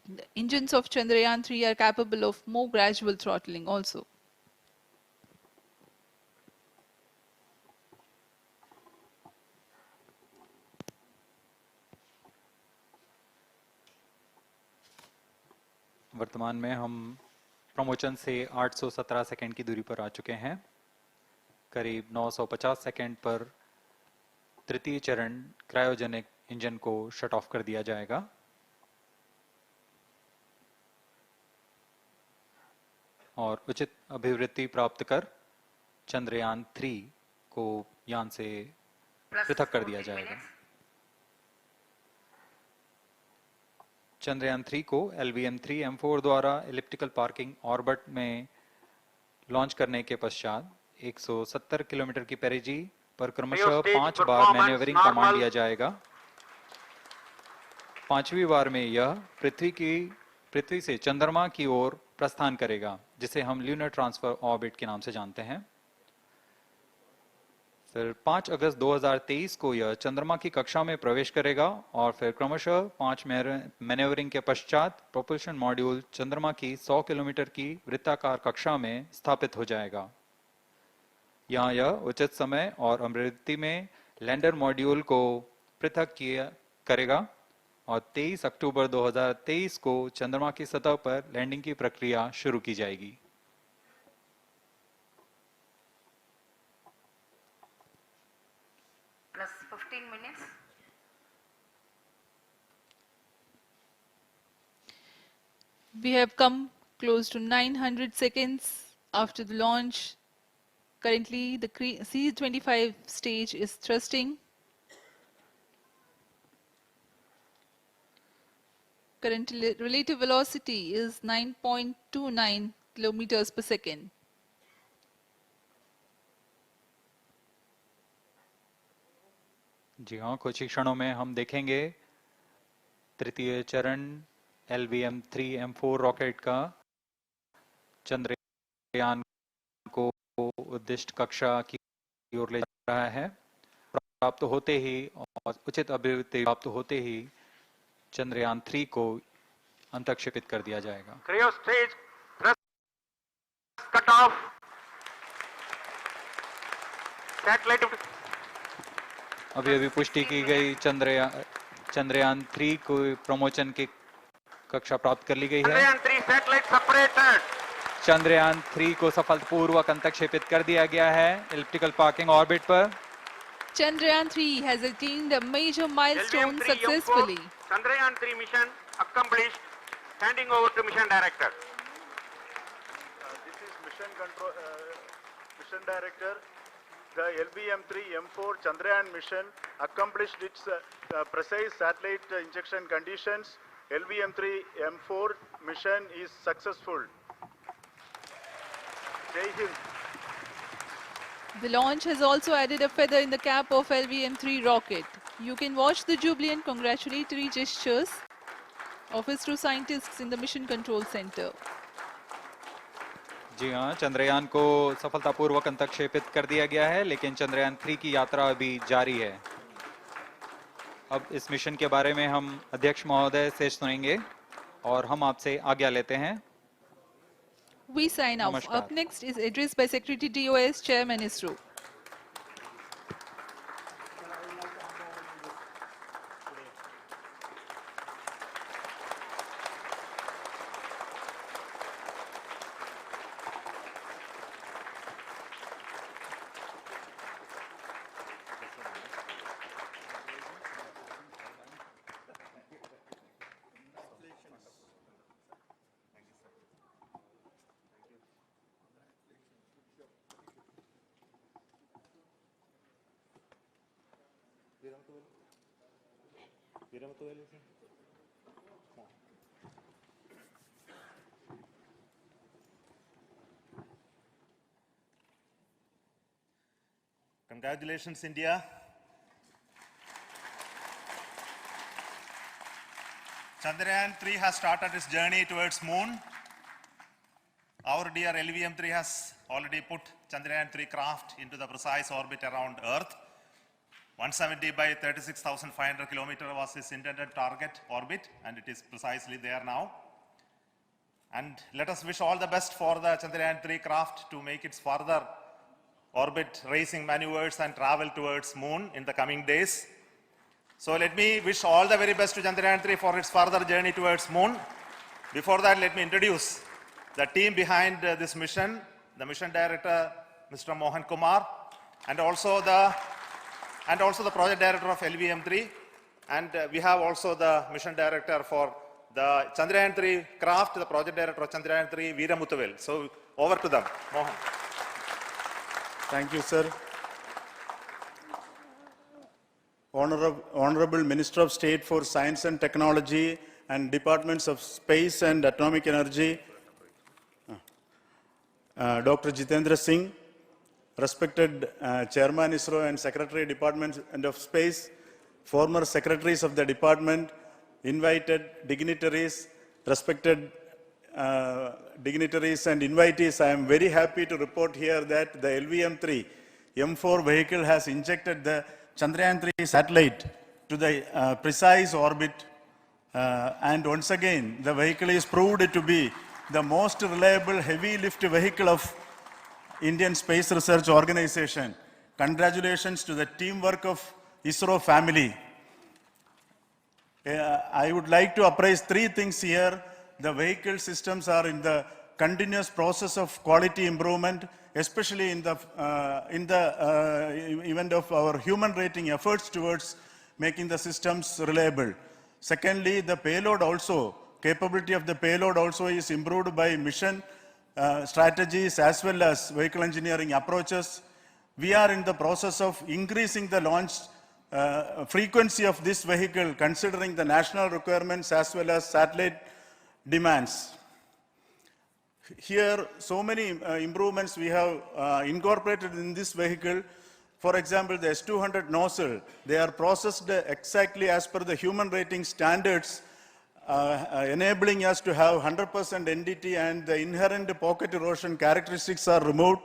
The engines of Chandrayaan-3 are capable of more gradual throttling also. वर्तमान में हम promotion से 817 second की दूरी पर आ चुके हैं। करीब 950 सेकंड पर तृतीय चरण क्रायोजेनिक इंजन को शट ऑफ कर दिया जाएगा और उचित अभिवृद्धि प्राप्त कर चंद्रयान 3 को यान से पृथक कर दिया जाएगा। चंद्रयान 3 को LVM-3M4 द्वारा एलिप्टिकल पार्किंग ऑर्बिट में लॉन्च करने के पश्चात 170 किलोमीटर की पेरिजी पर क्रमशः 5 बार मैन्यूवरिंग कमांड दिया जाएगा। 5वीं बार में यह पृथ्वी से चंद्रमा की ओर प्रस्थान करेगा, जिसे हम ल्यूनर ट्रांसफर ऑर्बिट के नाम से जानते हैं। फिर 5 अगस्त 2023 को यह चंद्रमा की कक्षा में प्रवेश करेगा और फिर क्रमशः 5 मैन्यूवरिंग के पश्चात प्रोपल्शन मॉड्यूल चंद्रमा की 100 किलोमीटर की वृत्ताकार कक्षा में स्थापित हो जाएगा। यहाँ यह उचित समय और अभिवृद्धि में लैंडर मॉड्यूल को पृथक करेगा और 23 अक्टूबर 2023 को चंद्रमा की सतह पर लैंडिंग की प्रक्रिया शुरू की जाएगी। Plus 15 minutes. We have come close to 900 seconds after the launch. Currently, the C-25 stage is thrusting. Current relative velocity is 9.29 kilometers per second. जी हाँ, कुछ ही क्षणों में हम देखेंगे तृतीय चरण LVM-3M4 रॉकेट का चंद्रयान को उद्दिष्ट कक्षा की ओर ले जा रहा है। प्राप्त होते ही और उचित अभिवृद्धि प्राप्त होते ही चंद्रयान 3 को अंतक्षेपित कर दिया जाएगा। Cryo stage thrust cut off. Satellite अभी अभी पुष्टि की गई चंद्रयान 3 को प्रमोशन की कक्षा प्राप्त कर ली गई है। Chandrayaan-3 satellite separated. चंद्रयान 3 को सफलतापूर्वक अंतक्षेपित कर दिया गया है एलिप्टिकल पार्किंग ऑर्बिट पर। Chandrayaan-3 has attained a major milestone LVM-3 successfully. Chandrayaan-3 mission accomplished. Handing over to mission director. This is mission director. The LVM-3 M4 Chandrayaan mission accomplished its precise satellite injection conditions. LVM-3 M4 mission is successful. Jai Hind. The launch has also added a feather in the cap of LVM-3 rocket. You can watch the jubilant congratulatory gestures of ISRO scientists in the Mission Control Center. जी हाँ, चंद्रयान को सफलतापूर्वक अंतक्षेपित कर दिया गया है, लेकिन चंद्रयान 3 की यात्रा अभी जारी है। अब इस मिशन के बारे में हम अध्यक्ष महोदय से सुनेंगे और हम आपसे आज्ञा लेते हैं। We sign off. Namaskar. Up next is address by Secretary DOS, Chairman ISRO. Congratulations, India. Chandrayaan-3 has started its journey towards moon. Our dear LVM-3 has already put Chandrayaan-3 craft into the precise orbit around Earth. 170 by 36,500 kilometers was its intended target orbit, and it is precisely there now. And let us wish all the best for the Chandrayaan-3 craft to make its further orbit racing maneuvers and travel towards moon in the coming days. So let me wish all the very best to Chandrayaan-3 for its further journey towards moon. Before that, let me introduce the team behind this mission, the mission director, Mr. Mohan Kumar, and also the project director of LVM-3, and we have also the mission director for the Chandrayaan-3 craft, the project director of Chandrayaan-3, Veera Muthuvel. So over to them, Mohan. Thank you, sir. Honorable Minister of State for Science and Technology and Departments of Space and Atomic Energy, Dr. Jitendra Singh, respected Chairman ISRO and Secretary Department of Space, former secretaries of the department, invited dignitaries, respected dignitaries and invitees, I am very happy to report here that the LVM-3 M4 vehicle has injected the Chandrayaan-3 satellite to the precise orbit, and once again the vehicle is proved to be the most reliable heavy lift vehicle of Indian Space Research Organization. Congratulations to the teamwork of ISRO family. I would like to appraise three things here. The vehicle systems are in the continuous process of quality improvement, especially in the event of our human rating efforts towards making the systems reliable. Secondly, the payload also, capability of the payload also is improved by mission strategies as well as vehicle engineering approaches. We are in the process of increasing the launch frequency of this vehicle considering the national requirements as well as satellite demands. Here, so many improvements we have incorporated in this vehicle. For example, the S200 nozzle, they are processed exactly as per the human rating standards, enabling us to have 100% NDT, and the inherent pocket erosion characteristics are removed.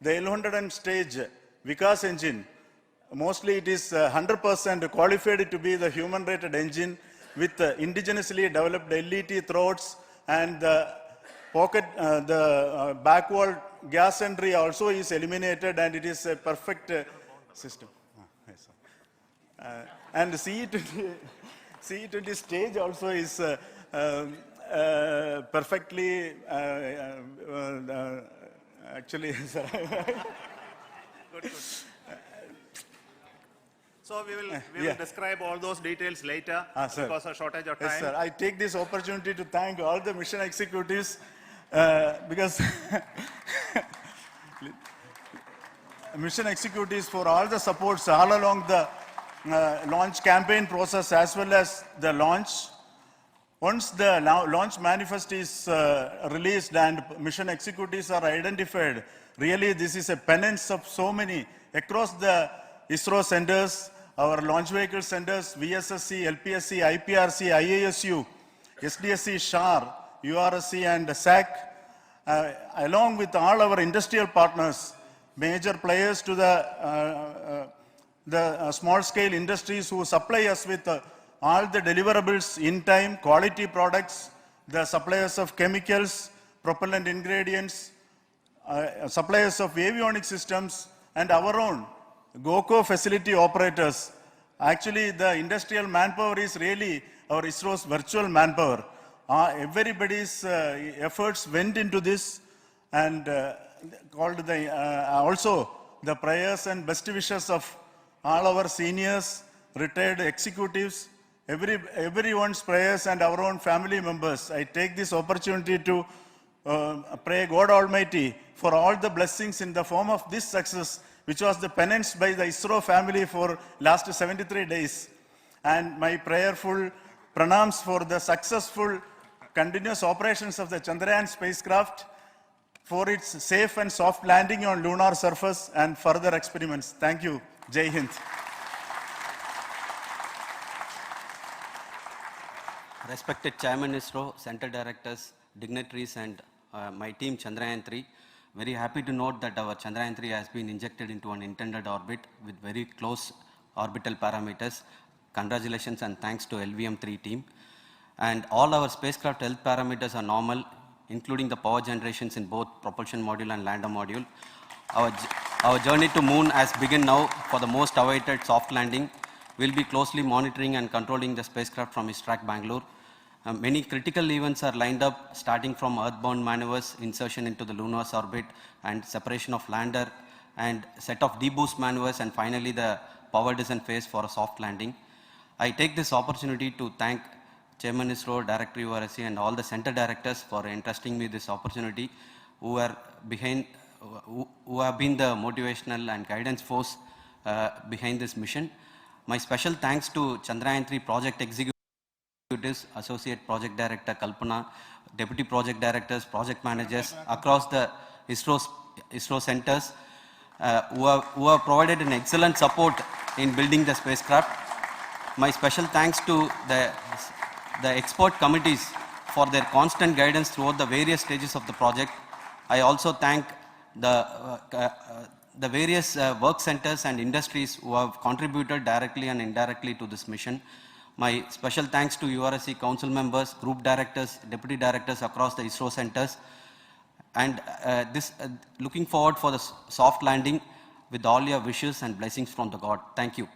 The L100 stage Vikas engine, mostly it is 100% qualified to be the human rated engine with indigenously developed LET throats, and the pocket, back wall gas entry also is eliminated, and it is a perfect system. And CE20 stage also is perfectly, actually, sir. Good. So we will describe all those details later because of shortage of time. Yes, sir. I take this opportunity to thank all the mission executives because mission executives for all the supports all along the launch campaign process as well as the launch. Once the launch manifest is released and mission executives are identified, really this is a penance of so many across the ISRO centers, our launch vehicle centers, VSSC, LPSC, IPRC, IASU, SDSC, SHAR, URSC and SAC, along with all our industrial partners, major players to the small-scale industries who supply us with all the deliverables in time, quality products, the suppliers of chemicals, propellant ingredients, suppliers of avionics systems, and our own GOCO facility operators. Actually, the industrial manpower is really our ISRO's virtual manpower. Everybody's efforts went into this and also the prayers and best wishes of all our seniors, retired executives, everyone's prayers and our own family members. I take this opportunity to pray God Almighty for all the blessings in the form of this success, which was the penance by the ISRO family for last 73 days. And my prayerful pranams for the successful continuous operations of the Chandrayaan spacecraft, for its safe and soft landing on lunar surface and further experiments. Thank you. Jai Hind. Respected Chairman ISRO, Center Directors, dignitaries and my team Chandrayaan-3, very happy to note that our Chandrayaan-3 has been injected into an intended orbit with very close orbital parameters. Congratulations and thanks to LVM-3 team. And all our spacecraft health parameters are normal, including the power generations in both propulsion module and lander module. Our journey to moon has begun now for the most awaited soft landing. We'll be closely monitoring and controlling the spacecraft from ISRAC Bangalore. Many critical events are lined up, starting from earthbound maneuvers, insertion into the lunar orbit, and separation of lander, and set of deboost maneuvers, and finally the power descent phase for a soft landing. I take this opportunity to thank Chairman ISRO, Director URSC, and all the center directors for entrusting me this opportunity, who have been the motivational and guidance force behind this mission. My special thanks to Chandrayaan-3 project executives, Associate Project Director Kalpana, Deputy Project Directors, Project Managers across the ISRO centers who have provided an excellent support in building the spacecraft. My special thanks to the expert committees for their constant guidance throughout the various stages of the project. I also thank the various work centers and industries who have contributed directly and indirectly to this mission. My special thanks to URSC council members, group directors, deputy directors across the ISRO centers, and looking forward for the soft landing with all your wishes and blessings from the God. Thank you.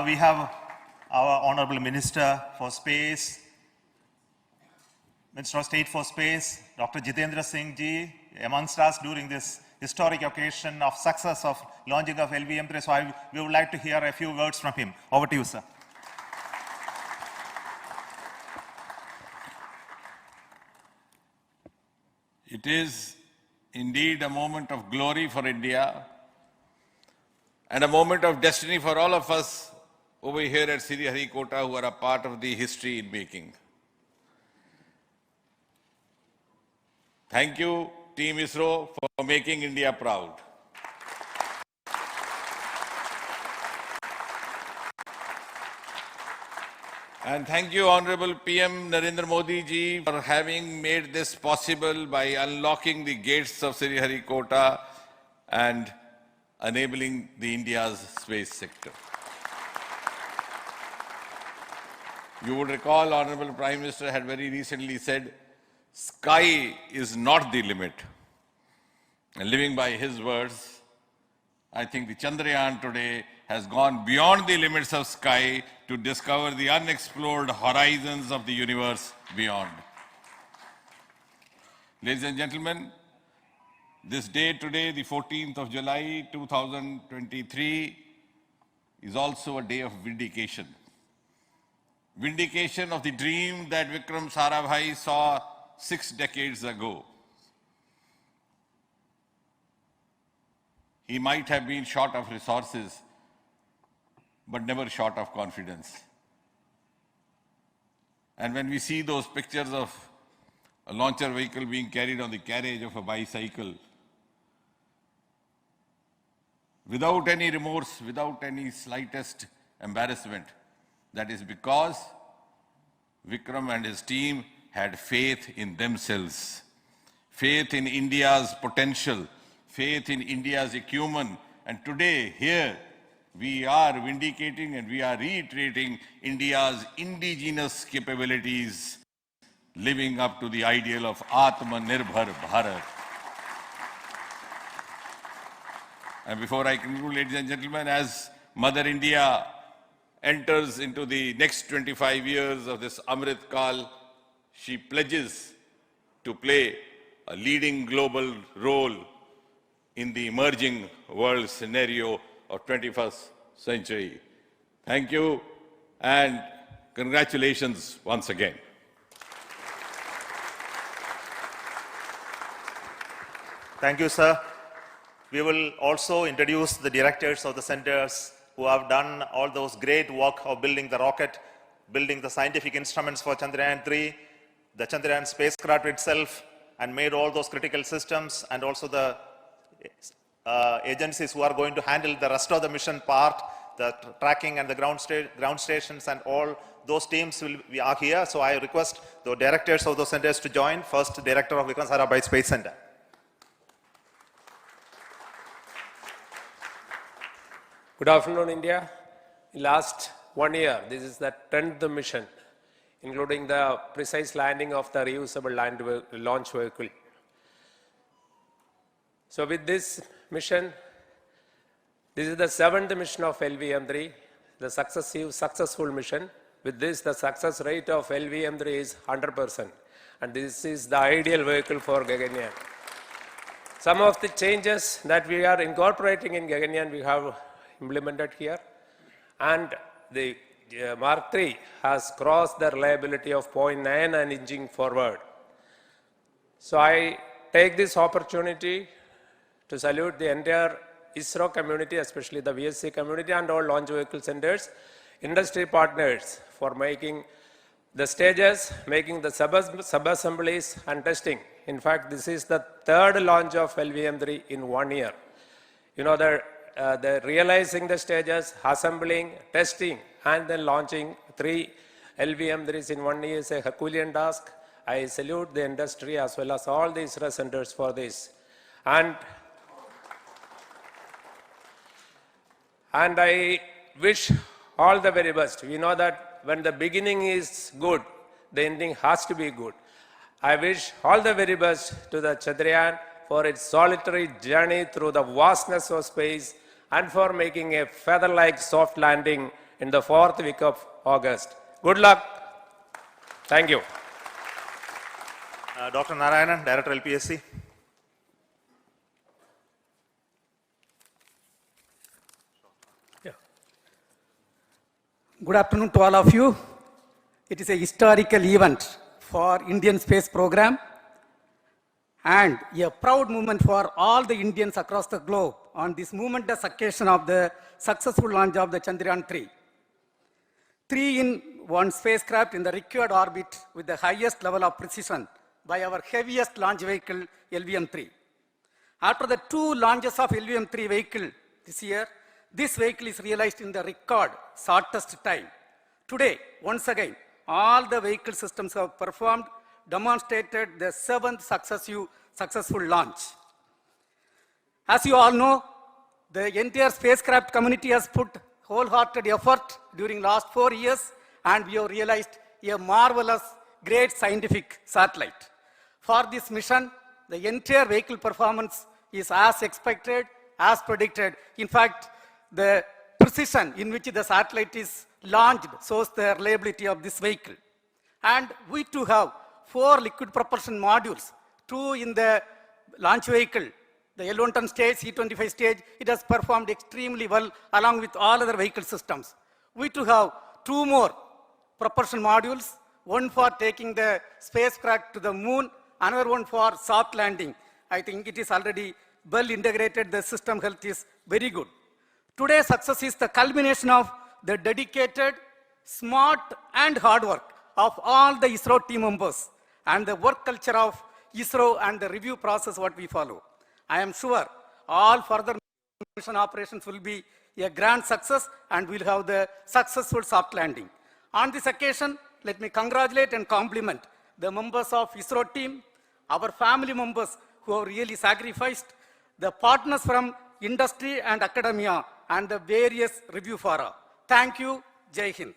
We have our Honorable Minister for Space, Minister of State for Space, Dr. Jitendra Singh ji, amongst us during this historic occasion of success of launching of LVM-3. So we would like to hear a few words from him. Over to you, sir. It is indeed a moment of glory for India and a moment of destiny for all of us over here at Sriharikota who are a part of the history in making. Thank you, Team ISRO, for making India proud. And thank you, Honorable PM Narendra Modi ji, for having made this possible by unlocking the gates of Sriharikota and enabling the India's space sector. You would recall, Honorable Prime Minister had very recently said, sky is not the limit. And living by his words, I think the Chandrayaan today has gone beyond the limits of sky to discover the unexplored horizons of the universe beyond. Ladies and gentlemen, this day today, the 14th of July 2023, is also a day of vindication. Vindication of the dream that Vikram Sarabhai saw 6 decades ago. He might have been short of resources, but never short of confidence. And when we see those pictures of a launcher vehicle being carried on the carriage of a bicycle, without any remorse, without any slightest embarrassment, that is because Vikram and his team had faith in themselves, faith in India's potential, faith in India's acumen. And today, here, we are vindicating and we are reiterating India's indigenous capabilities, living up to the ideal of Atmanirbhar Bharat. And before I conclude, ladies and gentlemen, as Mother India enters into the next 25 years of this Amrit Kal, she pledges to play a leading global role in the emerging world scenario of 21st century. Thank you and congratulations once again. Thank you, sir. We will also introduce the directors of the centers who have done all those great work of building the rocket, building the scientific instruments for Chandrayaan-3, the Chandrayaan spacecraft itself, and made all those critical systems, and also the agencies who are going to handle the rest of the mission part, the tracking and the ground stations, and all those teams are here. So I request the directors of those centers to join. First, Director of Vikram Sarabhai Space Center. Good afternoon, India. In last 1 year, this is the 10th mission, including the precise landing of the reusable launch vehicle. So with this mission, this is the 7th mission of LVM-3, the successful mission. With this, the success rate of LVM-3 is 100%. And this is the ideal vehicle for Gaganyaan. Some of the changes that we are incorporating in Gaganyaan, we have implemented here. And the Mark III has crossed the reliability of 0.9 and inching forward. So I take this opportunity to salute the entire ISRO community, especially the VSC community and all launch vehicle centers, industry partners for making the stages, making the sub-assemblies and testing. In fact, this is the 3rd launch of LVM-3 in 1 year. You know, the realizing the stages, assembling, testing, and then launching 3 LVM-3s in 1 year is a Herculean task. I salute the industry as well as all the ISRO centers for this. And I wish all the very best. We know that when the beginning is good, the ending has to be good. I wish all the very best to the Chandrayaan for its solitary journey through the vastness of space and for making a feather-like soft landing in the 4th week of August. Good luck. Thank you. Dr. Narayanan, Director LPSC. Good afternoon to all of you. It is a historical event for Indian space program and a proud moment for all the Indians across the globe on this momentous occasion of the successful launch of the Chandrayaan-3. 3-in-1 spacecraft in the required orbit with the highest level of precision by our heaviest launch vehicle, LVM-3. After the 2 launches of LVM-3 vehicle this year, this vehicle is realized in the record shortest time. Today, once again, all the vehicle systems have performed, demonstrated the 7th successful launch. As you all know, the entire spacecraft community has put wholehearted effort during last 4 years, and we have realized a marvelous, great scientific satellite. For this mission, the entire vehicle performance is as expected as predicted. In fact, the precision in which the satellite is launched shows the reliability of this vehicle. And we too have 4 liquid propulsion modules, 2 in the launch vehicle. The L110 stage, C25 stage, it has performed extremely well along with all other vehicle systems. We too have 2 more propulsion modules, one for taking the spacecraft to the moon, another one for soft landing. I think it is already well integrated, the system health is very good. Today's success is the culmination of the dedicated, smart and hard work of all the ISRO team members and the work culture of ISRO and the review process what we follow. I am sure all further mission operations will be a grand success and we'll have the successful soft landing. On this occasion, let me congratulate and compliment the members of ISRO team, our family members who have really sacrificed, the partners from industry and academia, and the various review fora. Thank you. Jai Hind.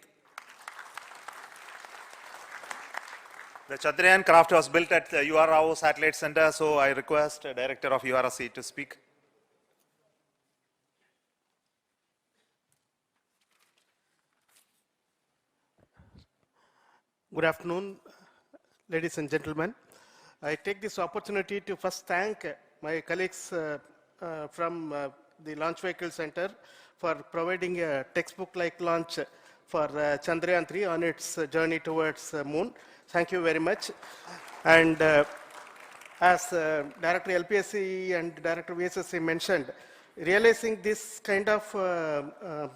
The Chandrayaan craft was built at the URO Satellite Center, so I request the Director of URC to speak. Good afternoon, ladies and gentlemen. I take this opportunity to first thank my colleagues from the Launch Vehicle Center for providing a textbook-like launch for Chandrayaan-3 on its journey towards moon. Thank you very much. And as Director LPSC and Director VSSC mentioned, realizing this kind of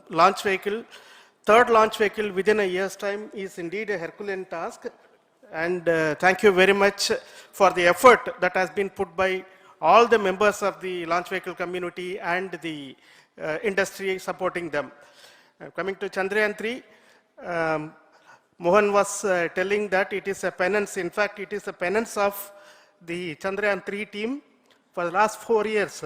launch vehicle, third launch vehicle within a year's time is indeed a Herculean task. And thank you very much for the effort that has been put by all the members of the launch vehicle community and the industry supporting them. Coming to Chandrayaan-3, Mohan was telling that it is a penance. In fact, it is a penance of the Chandrayaan-3 team. For the last 4 years,